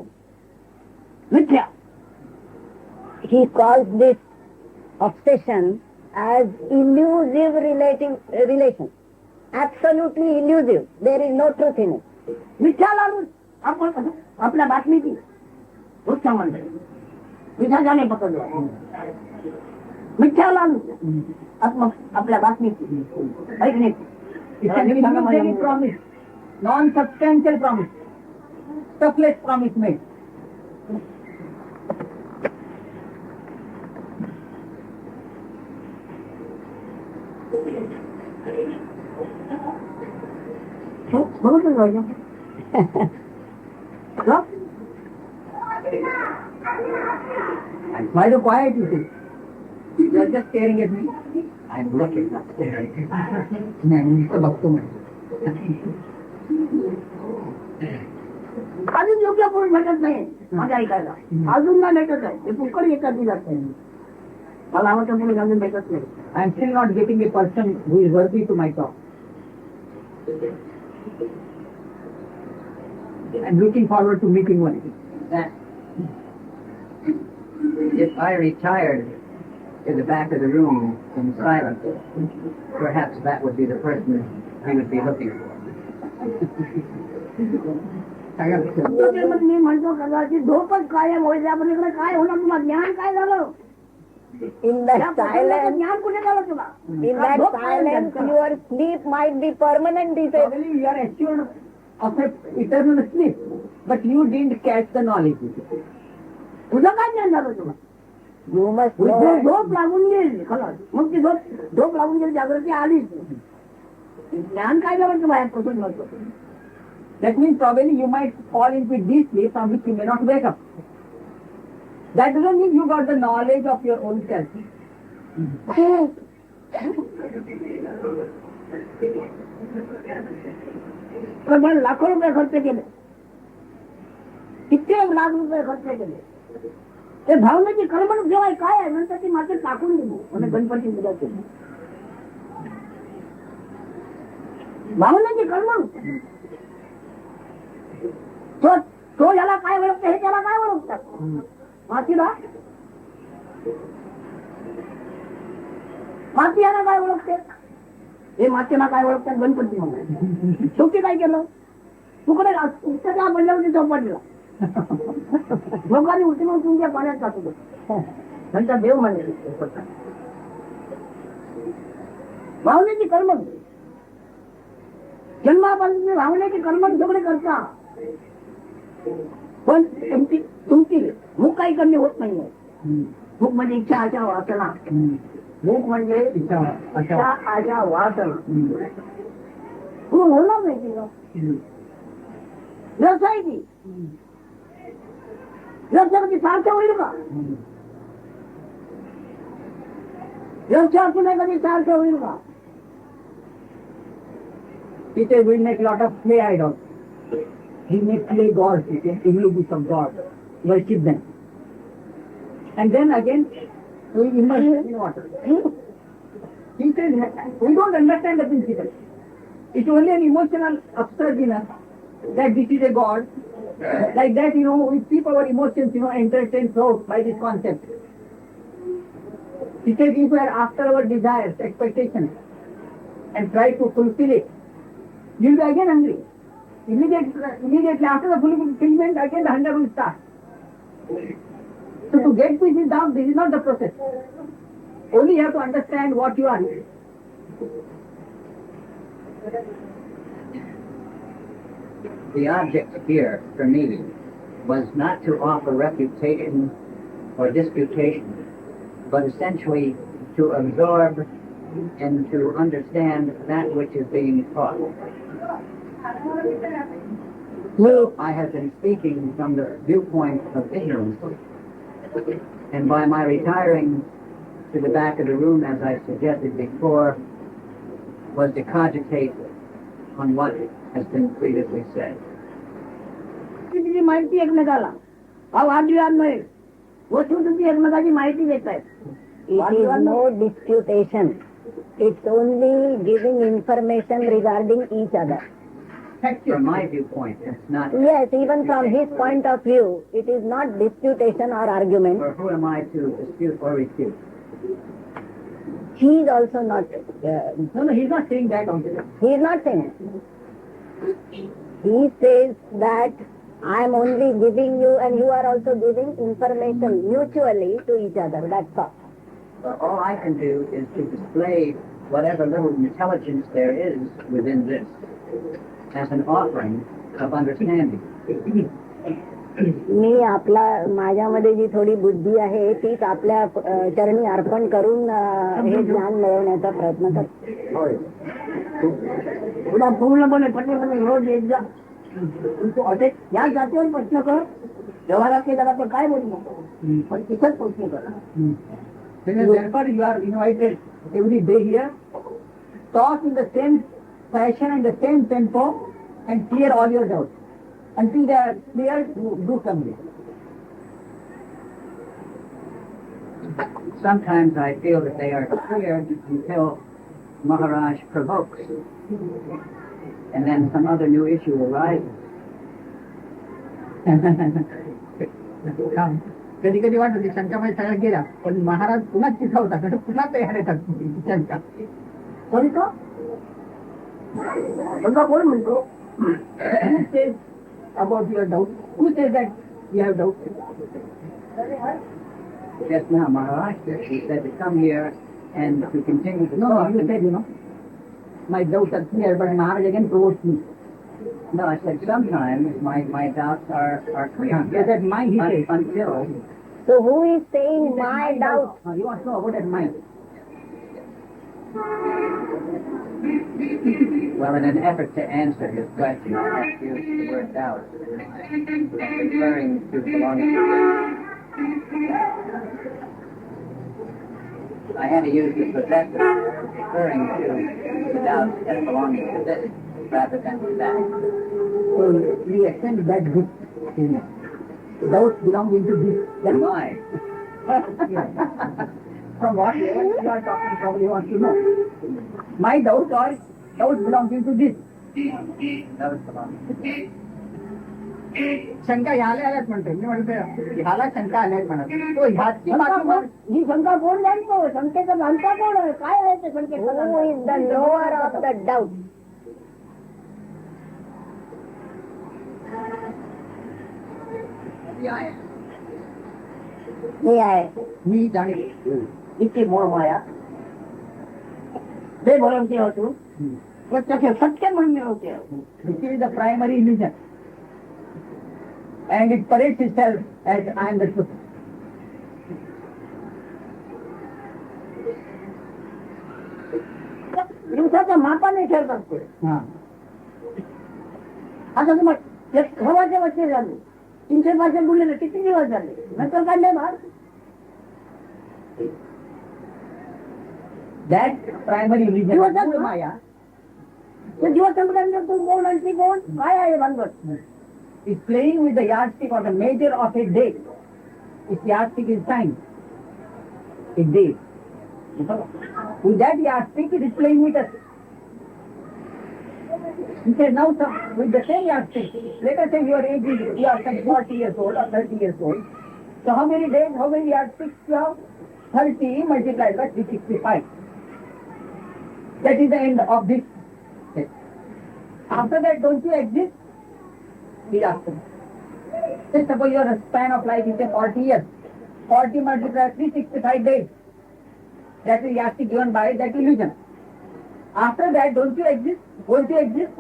मिथ्या. He calls this obsession as illusive relation. Absolutely illusive. There is no truth in it. मिथ्या लावून आपण आपल्या बातमीची भूत संबंध मिथ्या जाणे पकडलं. मिथ्या लावून आपल्या बातमीची ऐकण्याची. It's an illusory promise, non-substantial promise, stuffless promise made. बरोबर पाहिजे. Why so quiet, you see? You are just staring at me. I'm looking, not staring. नाही, मी तर बघतो म्हणजे. अजून योग्य पुरुष भेटत नाही माझ्या ऐकायला. अजून ना भेटत आहे. ते पुष्कळ एखादी जात नाही. मला आवडतं पुरुष अजून भेटत नाही. I am still not getting a person who is worthy to my talk. I am looking forward to meeting one. That if I retired to the back of the room in silence, perhaps that would be the person I would be looking for. मी म्हणतो कदाचित झोपच कायम होईल. या पलीकडे काय होणार? तुला ज्ञान काय झालं? In that silence, ज्ञान कुठे झालं तुला? in that silence, your sleep might be permanent. He says. Probably you are assured of an eternal sleep. but you didn't catch the knowledge. तुझं काय ज्ञान झालं तुला You must झोप know. झोप लागून गेली खलास मग ती झोप लागून गेली जागृती आलीच ज्ञान काय झालं की बाहेर प्रसन्न होतं That means probably you might fall into deep sleep from which you may not wake up. That doesn't mean you got the knowledge of your own self. पण लाखो रुपये खर्च केले कित्येक लाख रुपये खर्च केले ते भावनेची कर्मणूक जेव्हा काय आहे नंतर ती मात्र टाकून दिली म्हणजे गणपती पूजा केली भावनेची कर्मणूक तो याला काय ओळखते हे त्याला काय ओळखतात मातीला माती याला काय ओळखते हे मातीला काय ओळखतात गणपती म्हणून शेवटी काय केलं तुकडे पुस्तका बनल्यावरती चौपडला लोकांनी उलटी मग तुमच्या पाण्यात टाकू त्यांचा देव मानले भावनेची कर्मक जन्मापासून भावनेची कर्मक सगळे करता पण तुमची भूक काही कमी होत नाही भूक म्हणजे इच्छा आशा वासना भूक म्हणजे इच्छा आशा वासना तू होणार नाही ती व्यवसाय की व्यवसायामध्ये सार्थ होईल का व्यवसाय असून कधी सार्थ होईल का Peter will make lot of clay idols. He makes clay gods, images of gods, worship them. And then again, we immerse in water. He says, we don't understand the principle. It's only an emotional upsurge in us that this is a god. Like that, we keep our emotions, entertained thoughts by this concept. He says, if we are after our desires, expectations, and try to fulfill it, you will be again hungry. Immediately after the fulfillment, again the hunger will start. So to get this is down, this is not the process. Only you have to understand what you are. The object here for me was not to offer refutation or disputation, but essentially to absorb and to understand that which is being taught. So I have been speaking from the viewpoint of ignorance, and by my retiring to the back of the room, as I suggested before, was to cogitate on what has been previously said. तिची माहिती एकमेकाला हा वादविवाद नाही वस्तुस्थिती एकमेकाची माहिती देत आहेत It is no disputation. It's only giving information regarding each other. From my viewpoint, it's not. Yes, even from his point of view, it is not disputation or argument. Or who am I to dispute or refute? He is also not. No, he's not saying that also. He is not saying. He says that I am only giving you, and you are also giving information mutually to each other. That's all. Well, all I can do is to display whatever little intelligence there is within this as an offering of understanding. मी माझ्यामध्ये जी थोडी बुद्धी आहे तीच आपल्या चरणी अर्पण करून हे ज्ञान मिळवण्याचा प्रयत्न करतो. तुला पूर्णपणे पटपणे रोज येत जा या जातीवर प्रश्न कर व्यवहारात काही झाला तर काय बोलू नको पण तिथंच प्रश्न कर. Therefore, you are invited every day here, talk in the same fashion and the same tempo, and clear all your doubts. Until they are clear, do something. Sometimes I feel that they are clear until Maharaj provokes, and then some other new issue arises. कधी कधी वाटत होती शंकामध्ये सगळं गेला पण महाराज पुन्हा तिथं होता पुन्हा तयार येतात शंका कोणी का समजा कोण म्हणतो about your doubt. Who says that you have doubt? Just now, Maharaj, he said to come here and to continue to No, talk. you said, my doubts are clear, but Maharaj again provoked me. No, I said sometimes my doubts are clear. You said mind, he said. Until. So who is saying my doubt? You want to know about that mind. Well, in an effort to answer his question, I have to use the word doubt. Referring to belonging to I had to use the possessive, referring to the doubt as belonging to this rather than to that. So we extend that this doubt belonging to this. Then why? From what level you are talking, probably want to know. My doubt or doubt belonging to this. Doubt belonging to this. शंका ह्याला आल्यात म्हणते मी म्हणते ह्याला शंका आल्यात म्हणत तो ही शंका कोण जाणतो शंकेचा जाणता कोण आहे काय आहे ते शंकेचा Who is the knower of the doubt? मी आहे. मी जाणे इतकी मोह माया ते बोलवते होतो प्रत्यक्ष सत्य म्हणणे होते This is the primary illusion. And it parades itself as I am the truth. दिवसाच्या मापाने खेळतात ते हा. आता तुम्हाला एक हवाच्या वच्चे झाले 300 भाषा बोलले किती दिवस झाले नंतर काढले भाग That primary illusion दिवस of Maya ते दिवस संपल्यानंतर तू कोण आणि ती कोण काय आहे भानगड is playing with the yardstick or the measure of a day. Its yardstick is time. A day. With that yardstick, it is playing with us. He said, now with the same yardstick, let us say your age is, you are some 40 years old or 30 years old. So how many days, how many yardsticks you have? 30 multiplied by 365. That is the end of this. After that, don't you exist? He asked him. Just suppose your span of life is 40 years. 40 multiplied 365 days. That is yardstick given by that illusion. After that, don't you exist? Won't you exist?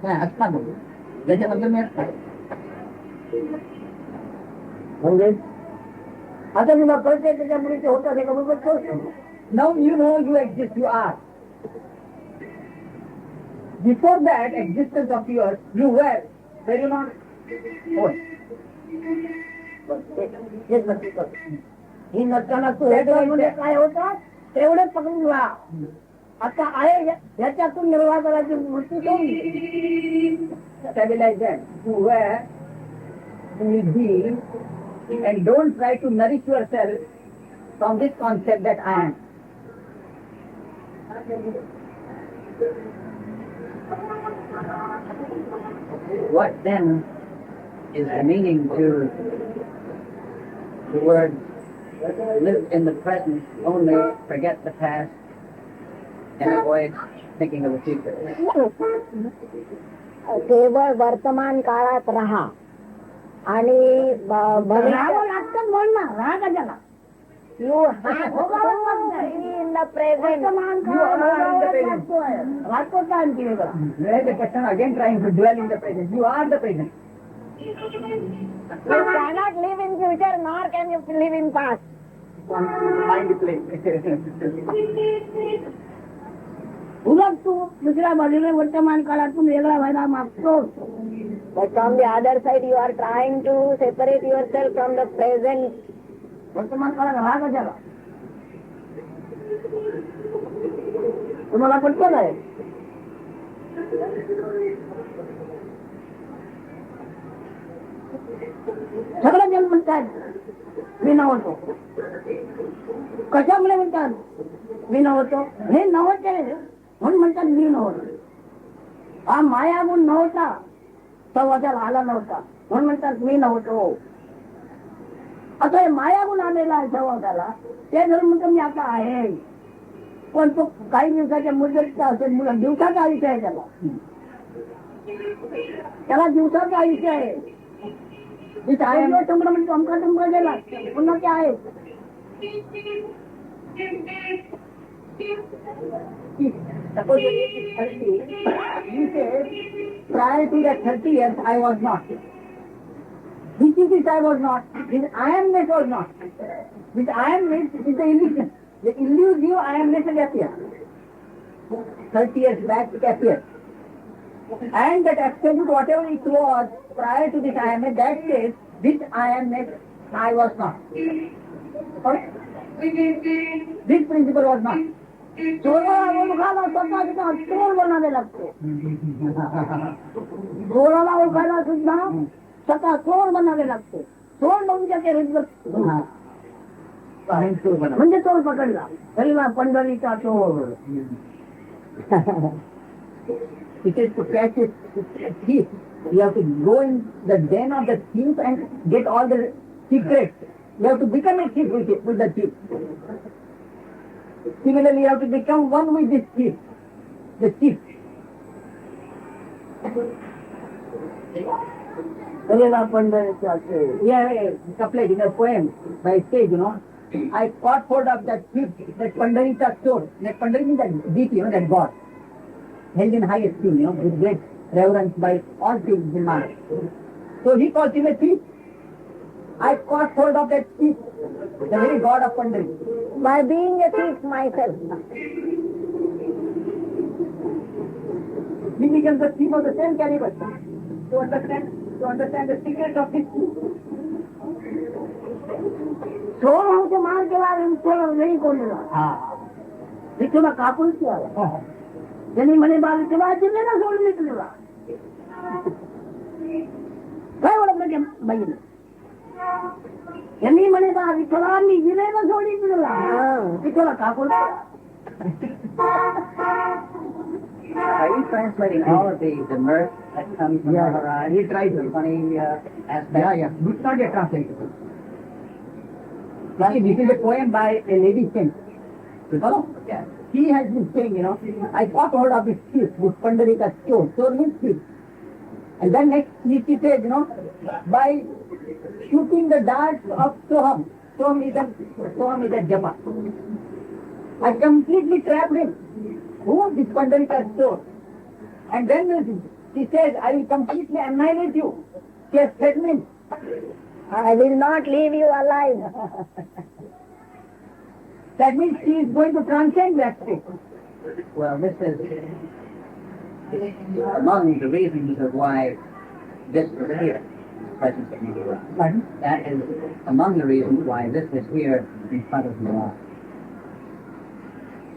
अच्छा बोलो जैसे मतलब मैं म्हणजे आता तुला कळते त्याच्यामुळे ते होतं ते बरोबर कळतं now you know you exist, you are. Before that existence of yours, you were you not? Oh. हेच नक्की कर ही नसताना तू म्हणजे काय होतं तेवढेच पकडून राहा आता आहे याच्यातून निर्वाह करायची वृत्ती कोण Stabilize that. You were, you will be, and don't try to nourish yourself from this concept that I am. What then is the meaning to the word live in the present, only forget the past, and avoid thinking of the future? केवळ वर्तमान काळात राहा आणि राहावं लागतं म्हण ना राहा का त्याला यू इन द प्रेझेंट. राहतो का आणखी वेगळा Where the person again trying to dwell in the present. You are the present. You cannot live in future nor can you live in past. Mind play. उलट तू दुसऱ्या बाजूला वर्तमान काळातून वेगळा व्हायला मागतो But from the other side you are trying to separate yourself from the present. वर्तमान काळात राहा का त्याला तुम्हाला पटकन आहे सगळे जण म्हणतात मी नव्हतो कशामुळे म्हणतात मी नव्हतो हे नव्हते म्हणून म्हणतात मी नव्हतो हा माया गुण नव्हता संवादाला आला नव्हता म्हणून म्हणतात मी नव्हतो आता हे माया गुण आलेला आहे संवादाला ते धरून म्हणतो मी आता आहे पण तो काही दिवसाच्या मुदतीचा असेल दिवसाचं आयुष्य आहे त्याला दिवसाचं आयुष्य आहे म्हणजे अमका टमका गेला पुन्हा ते आहे Suppose your age is 30, you say, prior to that 30 years, I was not. Which is it I was not? This I amness was not. This I amness is the illusion. The illusive I amness will appear. 30 years back it appeared. And that absolute whatever it was prior to this I amness, that says, this I amness I was not. Okay? This principle was not. चोराला ओळखायला स्वतः चोर बनावे लागतो. चोराला ओळखायला सुद्धा स्वतः चोर बनावे लागतो. चोर म्हणजे ते म्हणजे चोर पकडला तरी पंढरीचा चोर. It is to catch a thief. You have to go in the den of the thief and get all the secrets. You have to become a thief with the thief. Similarly, you have to become one with this thief, the thief. We have a couplet in a poem by stage, I caught hold of that thief, that Pandarita soul. That Pandari means that deity, that God. Held in high esteem, with great reverence by all things in man. So he calls him a thief. I caught hold of that thief, the very God of Pandari. By being a thief myself. He becomes the thief of the same caliber. To understand the secret of his thief. चोर होते मार के बाद चोर नहीं कोणीला. विठोबा कापून ठेवला. त्यांनी म्हणे बा विठोबा दिले ना सोडून मी तुला. काय ओळखलं त्या बाईने? त्यांनी म्हणे बा विठोबा मी दिले ना सोडून तुला. विठोबा कापून Are you translating all of the mirth that comes from Maharaj? He tried to. Funny aspects? Yeah. It's not a translation. This is a poem by a lady saint. You follow? Yeah. He has been saying, I caught hold of his teeth, this Pandarika stone, so means teeth. And then next he says, by shooting the darts of Soham, Soham is a japa. I completely trapped him. Who? This Pandarika stone. And then he says, I will completely annihilate you. He has threatened. I will not leave you alive. That means she is going to transcend that state. Well, this is among the reasons of why this is here, presence of Maharaj. Pardon? That is among the reasons why this is here in front of Maharaj.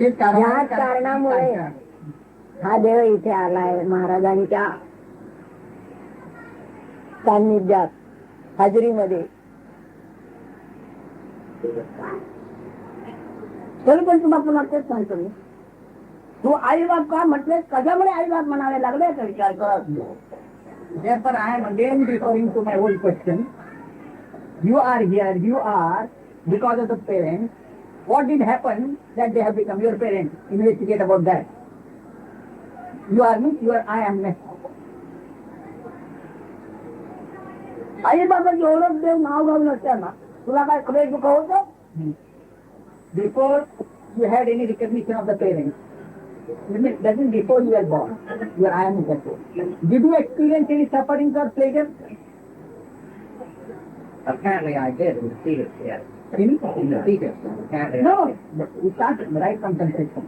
याच कारणामुळे हा देव इथे आलाय महाराजांच्या सान्निध्यात हाजरीमध्ये. तरी पण तुम्हाला पुन्हा तेच सांगतो मी. तू आई बाप का म्हटले कशामुळे आई बाप म्हणावे लागले तर विचार करत. Therefore I am again referring to my old question. You are here, you are because of the parents. What did happen that they have become your parents? Investigate about that. You are means you are I am next. आई बाबाची ओळख देव नाव घालून असताना तुला काय खरं दुःख होतं? Before you had any recognition of the parents, that means before you were born, your I am is that. Did you experience any suffering or pleasure? Apparently I did in the fetus, yes. In the fetus. Apparently. No, you start right from conception.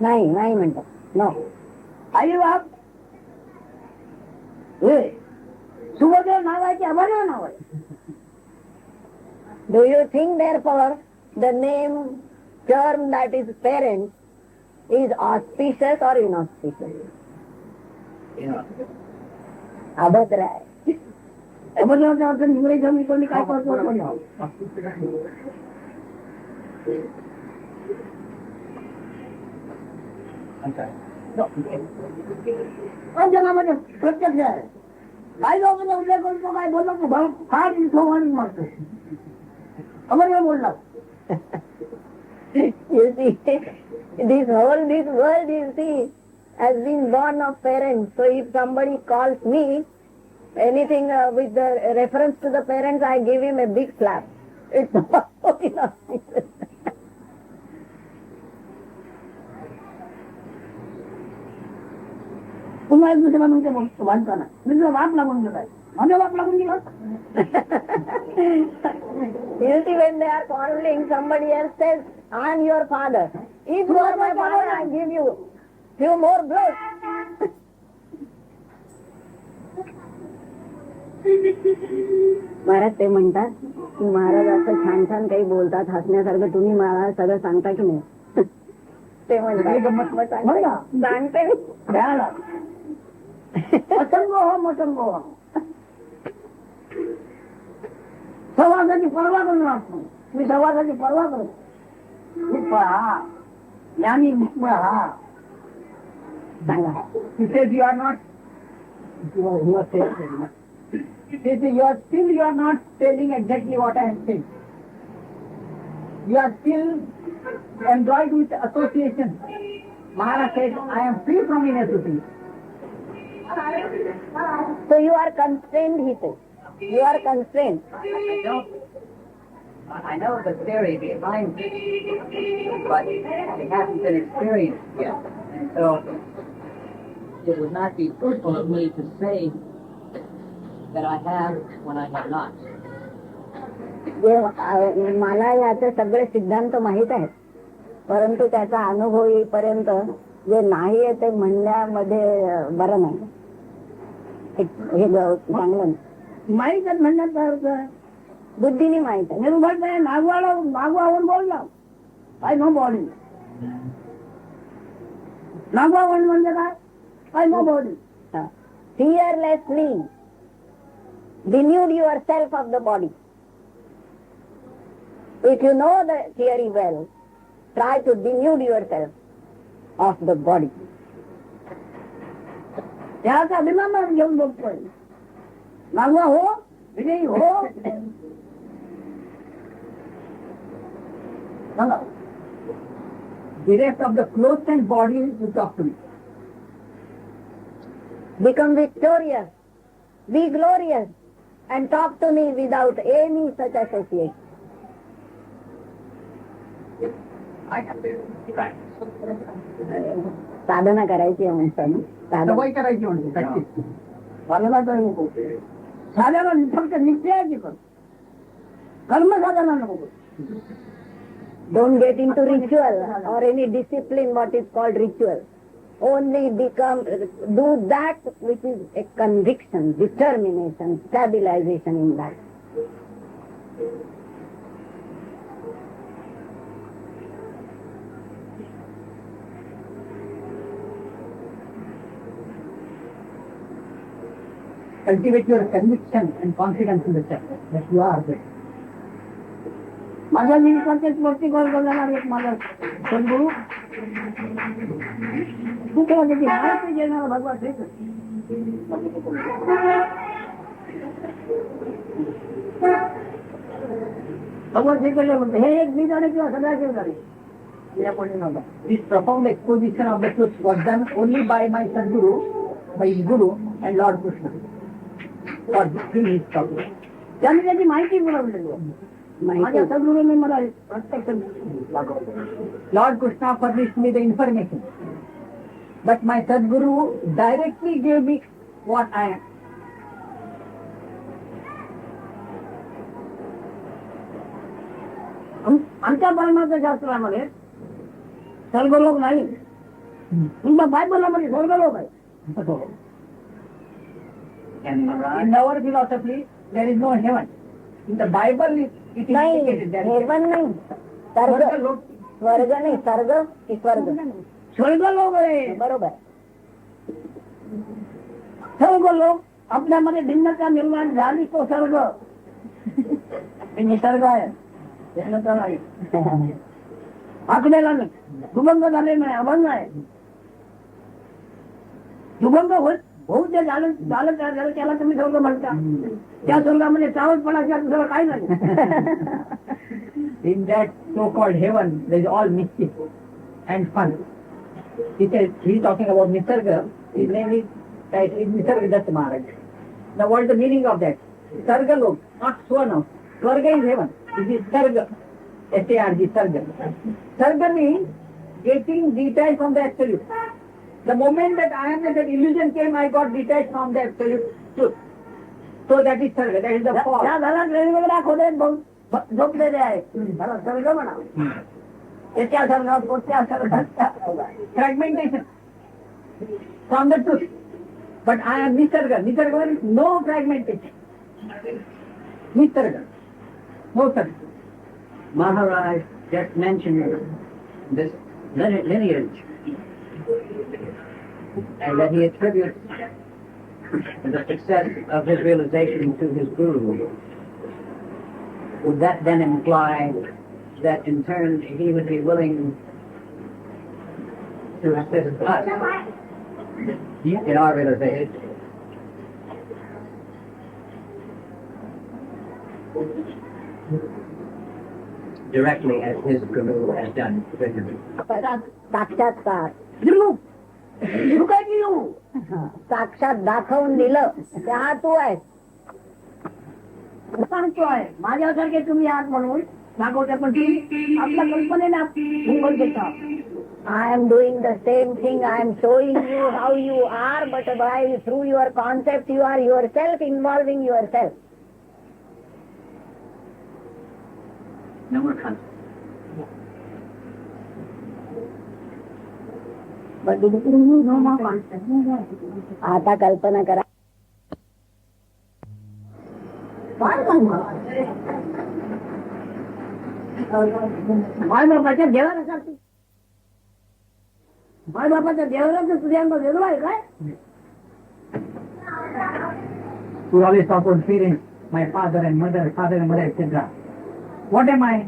नाही नाही म्हणतात. No. आई बाप सुभदेव नावाचे अभदेव नाव आहे. Do you think therefore the name term that is parents is auspicious or inauspicious? अभद्र आहे. अभद्राचा अर्थ इंग्रजी मी कोणी काय करतो. जगामध्ये प्रत्यक्ष आहे. काही लोक उल्लेख करतो काय बोललो की भाऊ फार दिवसांनी मारतो. अमर बोलला. You see, this world you see has been born of parents. So if somebody calls me anything with the reference to the parents, I give him a big slap. It's not inauspicious. पुन्हा एक दुसऱ्या म्हणते बांधताना मी तुझा बाप लागून गेलाय, माझा बाप लागून गेला. You see, when they are quarreling, somebody else says, I am your father. If you are my father, I give you few more blows. महाराज ते म्हणतात की महाराज असं छान छान काही बोलतात हसण्यासारखं, तुम्ही मला सगळं सांगता की नाही? ते म्हणतात सांगते मी. मतंग हो मतंग हो, संवादाची पर्वा करू नका. मी संवादाची पर्वा करतो. पहा ज्ञानी मुक्मळ हा सांगा. He says you are not, you are still you are not telling exactly what I am saying. You are still enjoyed with association. Maharaj said, I am free from inner. So you are constrained, he says. You are constrained. I know the theory behind it, but it hasn't been experienced yet. And so it would not be truthful of me to say that I have when I have not. मला याचे सगळे सिद्धांत माहित आहेत, परंतु त्याचा अनुभव येईपर्यंत जे नाही आहे ते म्हणण्यामध्ये बरं नाही. हे चांगलं नाही. माहीत म्हणण्याचा अर्थ बुद्धीने माहित आहे. निर्भय नागवावून बोलला काय नो बॉडी. नागवावून म्हणजे काय? काय no body. Fearlessly denude yourself of the body. If you know the theory well, try to denude yourself of the body. त्याचा अभिमान घेऊन बघतोय. नागवा हो, विजयी हो. Bereft of the clothes and body, you talk to me. Become victorious, be glorious, and talk to me without any such association. साधना करायची आहे म्हणतात. सवय करायची म्हणते practice. साधना करू नको. साधना फक्त निश्चयाची कर. कर्म साधना नको. Don't get into ritual or any discipline, what is called ritual. Only do that which is a conviction, determination, stabilization in that. Cultivate your conviction and confidence in the self that you are there. माझ्या जीविताचे स्मृती call करणार एक माझा सद्गुरू त्याची माहिती देणारा भगवान श्री भगवान श्रीकृष्ण म्हणतो हे एक मी जाणे किंवा सगळ्या शिव जाणे. या कोणी नव्हता. This profound exposition of the truth was done only by my Sadguru, by his Guru and Lord Krishna. For this is talking. त्यांनी त्याची माहिती पुरवलेली आहे. माझ्या सद्गुरूंनी मला प्रत्यक्ष दाखवलं. Lord Krishna furnished me the information, but my Sadguru directly gave me what I am. आमच्या परमार्थ शास्त्रामध्ये स्वर्गलोक नाही. तुमच्या बायबलमध्ये स्वर्गलोक आहे. In our philosophy, there is no heaven. In the Bible, it is नाही, indicated that हेवन नाही, स्वर्ग. स्वर्गलोक. स्वर्ग नाही, स्वर्ग की स्वर्ग. स्वर्गलोक आहे. बरोबर. स्वर्गलोक आपल्यामध्ये भिन्नता निर्माण झाली तो स्वर्ग. हे निसर्ग आहे. भिन्नता नाही. आकडेला नाही. दुभंग झाले नाही, अभंग आहे. दुभंग होऊ जे झालं त्याला तुम्ही स्वर्ग म्हणता. त्या स्वर्गामध्ये चावटपणाच्या दुसरं काय नाही. In that so-called heaven, there is all mischief and fun. He is talking about Nisarga. His name is Nisargadatta Maharaj. Now, what is the meaning of that? Sarga lok, not Swana. Swarga is heaven. This is Sarga. S-A-R-G, Sarga. Sarga means getting detached from the absolute. The moment that I am that illusion came, I got detached from the absolute truth. So that is Sarga, that is the fall. त्या घरात वेगवेगळ्या खोल्यात झोपलेले आहे त्याला सर्ग म्हणा त्याच्या सर्गात कोणत्या सर्गात Fragmentation from the truth. But I am Nisarga. Nisarga means no fragmentation. Nisarga. No Sarga. Maharaj just mentioned this lineage, and that he attributes the success of his realization to his guru. Would that then imply that in turn he would be willing to assist us in our realization? Directly as his guru has done with him. साक्षात्कार You can you. साक्षात दाखवून दिलं ते हा तू आहे सांगतो आहे माझ्यासारखे तुम्ही आहात म्हणून दाखवते पण तुम्ही आपल्या कल्पनेने भूगोल देता. I am doing the same thing. I am showing you how you are, but by through your concept you are yourself involving yourself. No more concept. But no more concept. आता कल्पना करा मायबापाच्या देवाऱ्यासारखी मायबापाच्या देवाऱ्याचं तुझ्यांना वेगळं आहे काय? You always talk about feeling my father and mother, etc. What am I?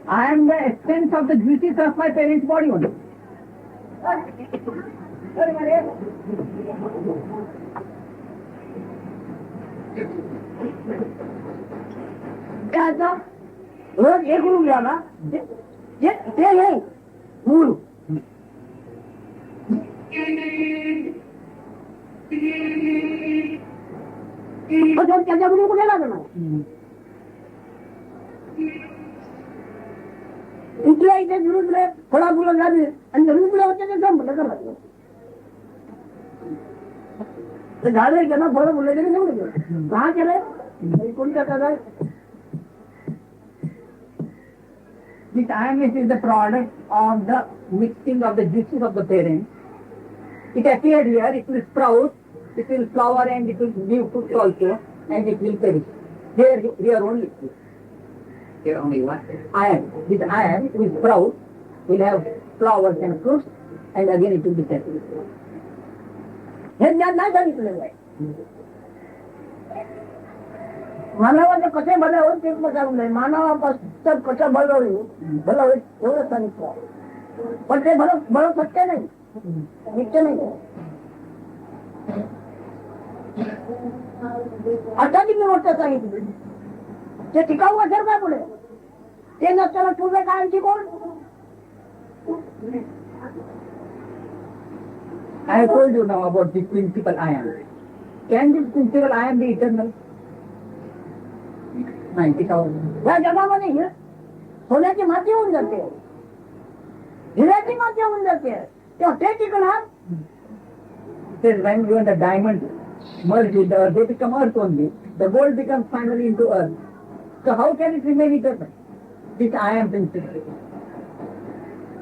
I am the essence of the juices of my parents' body only. रोज एक room घ्या ना ते हे मूळ त्याच्यामध्ये कुठे लागणार इथल्या इथे विरुद्ध फळा फुलं झाली आणि विरुद्ध होते ते संपलं करायचं झाडे त्यांना फळं फुलं तरी निवडून का केलंय कोणत्या काय This IMS is the product of the mixing of the juices of the parents. It appeared here, it will sprout, it will flower and it will give fruit also, and it will perish. Here only. Here only what? Iron. This iron will sprout, will have flowers and fruits, and again it will be separated. हे ज्ञान नाही सांगितलेलं आहे. मानवाचे कसे भले होईल ते सांगून नाही मानवापासून कसं भलं होईल एवढं सांगितलं पण ते भलं सत्य नाही नित्य नाही. आता ती मी गोष्ट सांगितली ते टिकाऊ असेल काय पुढे ते नसताना तुझं कायमची कोण I have told you now about the principle I am. Can this principle I am be eternal? नाही टिकाऊ या जगामध्ये सोन्याची माती होऊन जाते हिऱ्याची माती होऊन जाते तेव्हा ते टिकणार. When you and the diamond merge with the earth, they become earth only. The gold becomes finally into earth. So how can it remain eternal? This I am principle.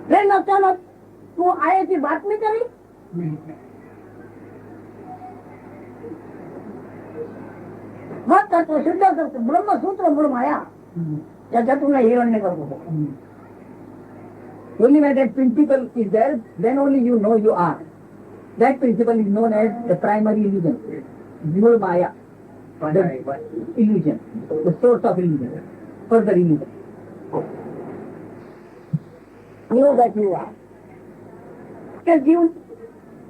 ते नसताना तू आयाची बातमी तरी मग करतो सिद्ध करतो ब्रह्मसूत्र मूळ माया त्याच्यातून हिरण्य करतो. Only when that principle is there, then only you know you are. That principle is known as the primary illusion, Mul Maya, the illusion, the source of illusion, further illusion. Knew that you are.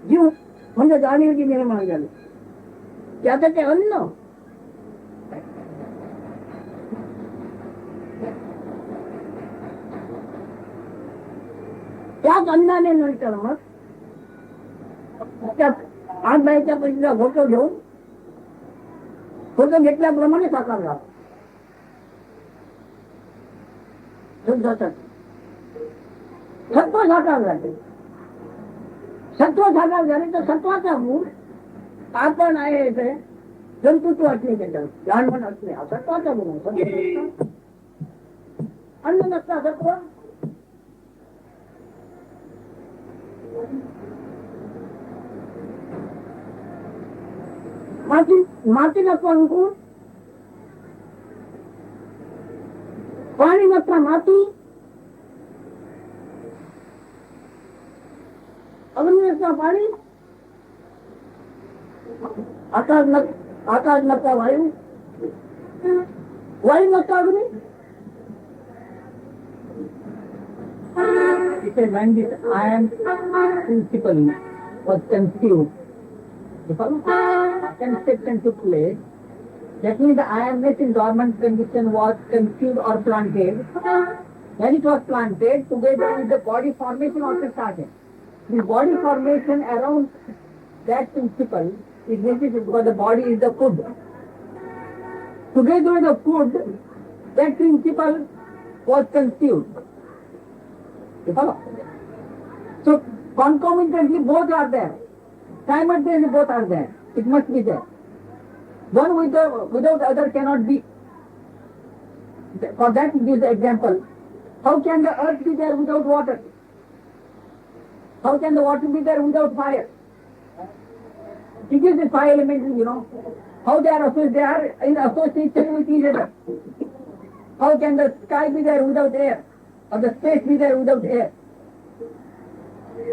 जीव म्हणजे जाणीवची निर्माण झाली त्याचं ते अन्न त्याच अन्नाने नंतर मग आठ बाईच्या पैसा फोटो घेऊन फोटो घेतल्याप्रमाणे साकार झाला. सत्व साकार झाले सत्व साकार झाले तर सत्वाचा मूळ आपण आहे ते जंतुत्व असणे त्याच्यात लहानपण असणे हा सत्वाचा गुण आहे. अन्न नसता सत्व माती नसतो अंकुर पाणी नसता माती अग्नी नसता पाणी आकाश नसता वायू वायू नसता अग्नी. When this I am principle was conceived, the conception took place. That means the I amness in dormant condition was conceived or planted. When it was planted, together with the body formation also started. The body formation around that principle is necessary because the body is the food. Together with the food, that principle was conceived. You follow? So concomitantly both are there. Simultaneously both are there. It must be there. One without the other cannot be. For that, give the example. How can the earth be there without water? How can the water be there without fire? It is the five elements, you know. How they are in association with each other. How can the sky be there without air? Or the space be there without air?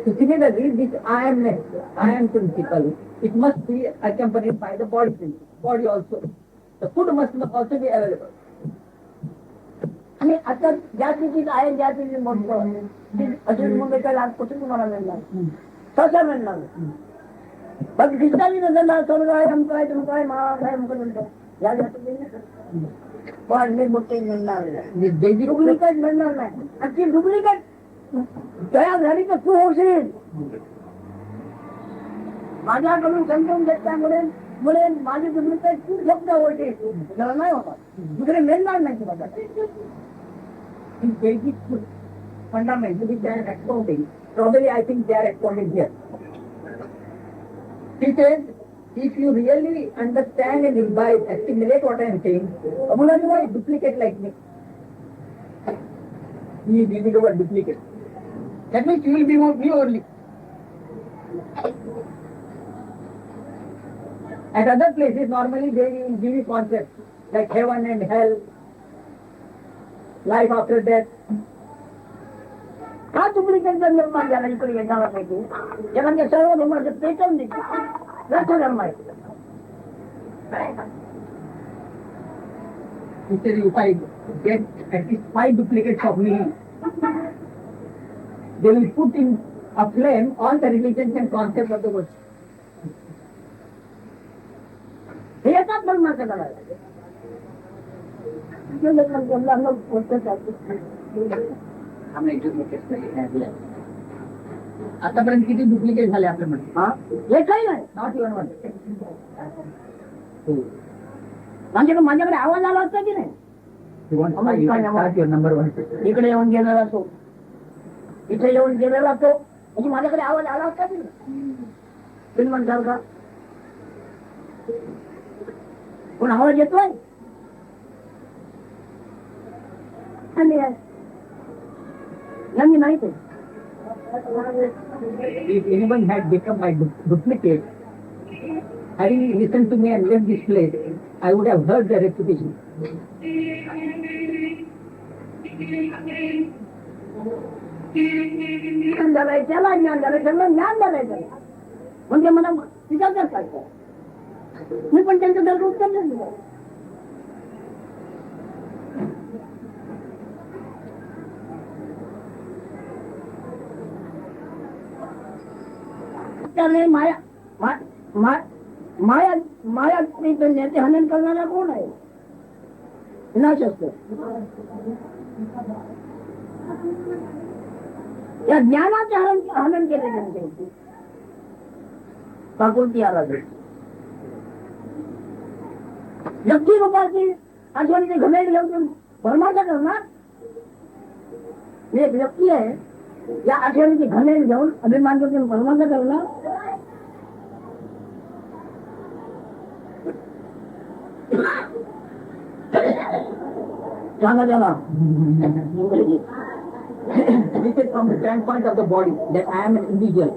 So similarly, this I am principle, it must be accompanied by the body principle. Body also. The food must also be available. आणि आता ज्या स्थितीत आहे ज्या स्थितीत मोठं अजून मुंबईचा लाभ कुठे तुम्हाला मिळणार तसा मिळणार बाकी दिसतानी नजर स्वर्ग आहे अमकं आहे तुमचं आहे महाग आहे अमकं म्हणतो या जाती पण मोठे मिळणार नाही डुप्लिकेट मिळणार नाही आणि ती डुप्लिकेट तयार झाली तर तू होशील माझ्याकडून समजून घेतल्यामुळे माझी डुप्लिकेट तू शब्द होशील नाही होणार दुसरे मिळणार नाही तुला. Basic fundamentals which they are expounding. Probably I think they are expounding here. He says, if you really understand and imbibe, assimilate what I am saying, Amulani was duplicate like me. He is using the word duplicate. That means you will be more me only. At other places, normally they will give you concepts like heaven and hell, life after death. हा डुप्लिकेटचा निर्माण झाला इकडे येणाऱ्यापैकी जगातल्या सर्व धर्माचं पेटवून देते रथधर्म आहे. He said, if I get at least 5 duplicates of me, they will put in a flame all the religions and concepts of the world. हे येतात धर्माचं करायला आतापर्यंत किती डुप्लिकेट झाले आपल्या मध्ये? हे काही नाही नॉट इव्हन वन. माझ्याकडे आवाज आला असता की नाही नंबर 1. इकडे येऊन गेलेला तो इथे येऊन गेलेला तो म्हणजे माझ्याकडे आवाज आला असता की नाही तुम्ही म्हणताल का पण आवाज येतोय यांनी नाही ते. If anyone had become my duplicate, had he listened to me and left this place, I would have heard the reputation. ज्ञान झालंय त्याला ज्ञान झालंय त्यांना ज्ञान झालंय त्याला म्हणजे मला विचार करायचा मी पण त्यांचं दर उत्तर दिलं. त्याने माया नेते हनन करणारा कोण आहे विनाश असतो. या ज्ञानाचे हनन केले त्यांचे काकुलती आला व्यक्ती रूपाची आठवणीचे घमेंड घेऊन भरमाचा करणार. एक व्यक्ती आहे या आठवणीची घाणे घेऊन अभिमान करून परमानंद करू सांगा त्याला This is from the standpoint of the body, that I am an individual.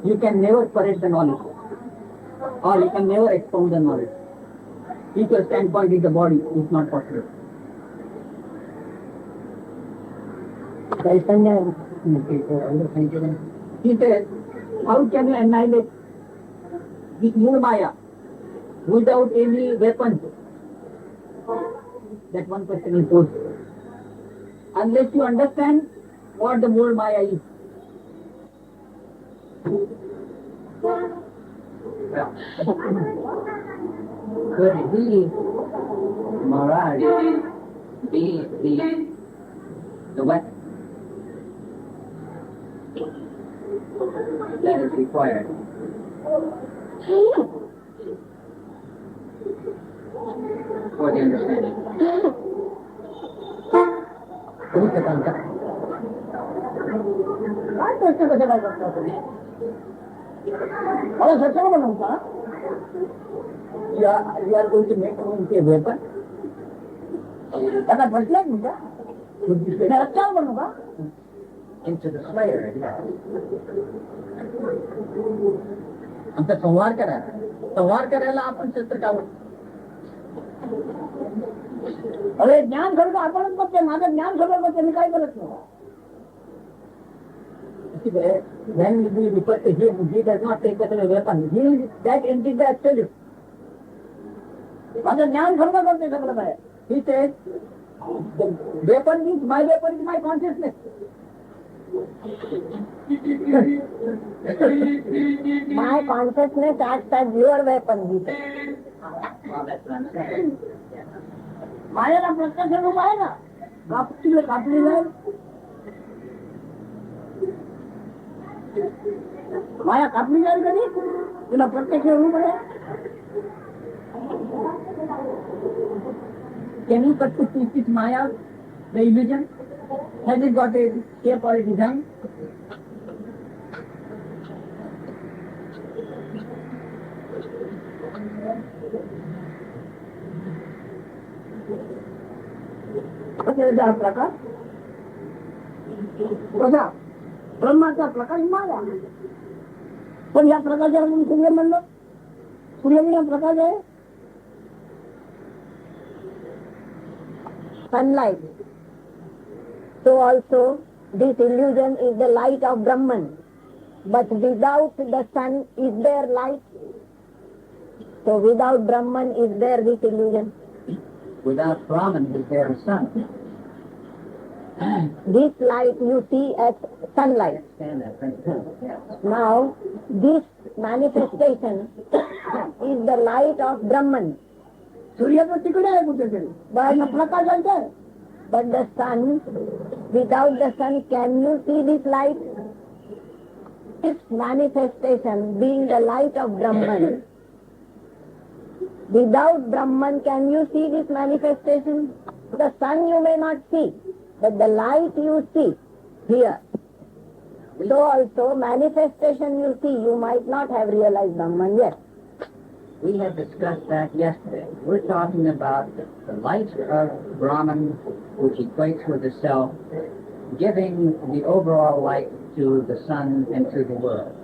You can never spread the knowledge, or you can never expound the knowledge. If your standpoint is the body, it's not possible. He says, how can you annihilate the moon Maya without any weapons? That one question is posed. Unless you understand what the moon Maya is. Could he, Maharaj, be the weapon that is required? For the understanding. काय प्रश्न कसे काय करता तुम्ही मला सत्संग बनवू का You are going to make a weapon? त्यांना म्हटलंय तुमच्या रस्त्यावर बनवू का Into the slayer. आमचा संहार करायला आपण शस्त्र टाकू. अरे ज्ञान खरं तर आपणच बघते माझं ज्ञान सगळं बघते मी काय करत नाही When we refer to him, he does not take that as a weapon. He is that entity that absolute. माझं ज्ञान खरं करते सगळं काय He says, the weapon is my consciousness. My consciousness acts as your weapon, he said. मायाला प्रत्यक्ष रूप आहे ना कापली जाईल माया कापली जाईल कधी तुला प्रत्यक्ष रूप आहे Can you cut to pieces Maya, the illusion? Has it got a shape or a design? कसा प्रकार कसा ब्रह्माचा प्रकाश माया पण या प्रकाशाला तुम्ही सूर्य म्हणलं सूर्यविना प्रकाश आहे Sunlight. So also this illusion is the light of Brahman. But without the sun is there light? So without Brahman is there this illusion? Without Brahman is there a sun. This light you see as sunlight. Now this manifestation is the light of Brahman. सूर्याचं तिकडे आहे कुठेतरी बाहेर प्रकाश आहे But the sun, without the sun, can you see this light? Its manifestation being the light of Brahman. Without Brahman, can you see this manifestation? The sun you may not see, but the light you see here. So also manifestation you see, you might not have realized Brahman yet. We have discussed that yesterday. We're talking about the light of Brahman, which equates with the self, giving the overall light to the sun and to the world.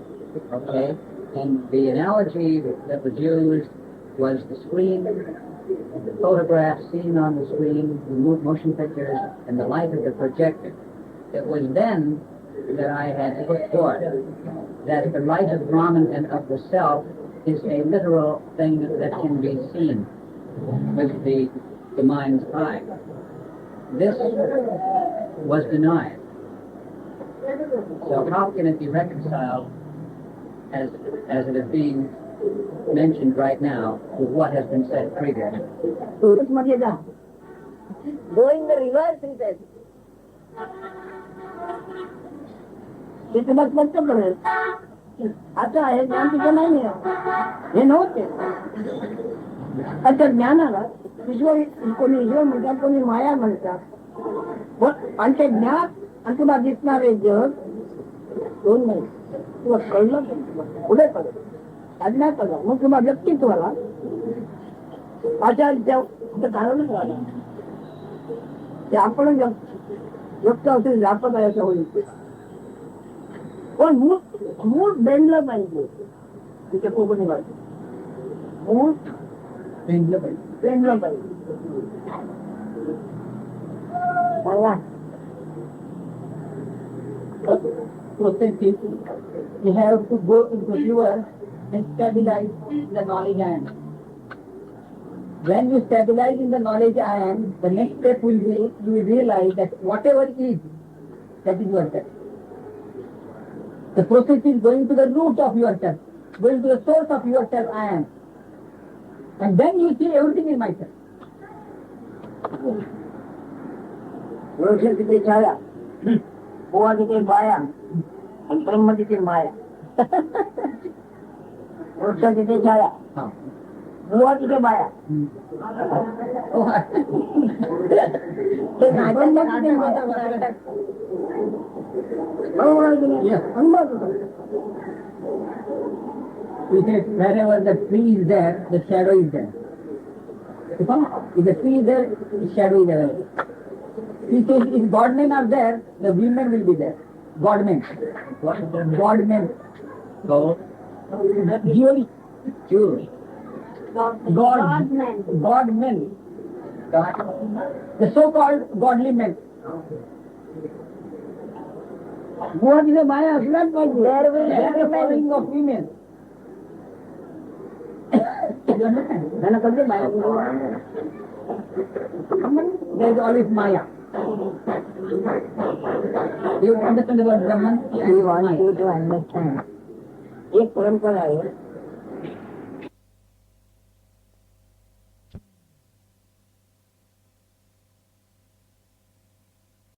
Okay? And the analogy that was used was the screen, the photographs seen on the screen, the motion pictures, and the light of the projector. It was then that I had put forth that the light of Brahman and of the self is a literal thing that can be seen with the mind's eye. This was denied. So how can it be reconciled as it is being mentioned right now with what has been said previously? मध्ये जा Go in the reverse, he says. ते तुला स्पष्ट करेल आता हे ज्ञान तिथं नाही हे नव्हते आता ज्ञानाला ईश्वर कोणी ईश्वर म्हणतात कोणी माया म्हणतात आणि ते ज्ञान आणि तुला दिसणारे जग दोन नाही तुला कळलं पुढे कळलं अज्ञात आलं मग किंवा व्यक्तित्वाला आचार्य कारणच राहिला ते आपण व्यक्त असेल व्यापक आहे असं होईल पण मूळ बेंडलं पाहिजे तिथे कोकणी पाहिजे मूळ बेंडलं पाहिजे processes, you have to go into pure and stabilize the knowledge I am. When you stabilize in the knowledge I am, the next step will be you will realize that whatever is, that is yourself. The process is going to the root of yourself, going to the source of yourself I am. And then you see everything in myself. तिथे छाया पोहा तिथे बाया आणि ब्रह्म तिथे माया वृक्ष तिथे छाया पोहा तिथे बाया ते नाटक तिथे माया. बरोबर आहे की नाही? Wherever the tree is there, the shadow is there. If the tree is there, the shadow is there. He says, if God-men are there, the women will be there. God-men. God-men. Theory. God-men. The so-called godly men. What is the Maya? There will be the following of women. You understand? There is always Maya. Do you understand the word Brahman? We want you to understand. एक परंपरा आहे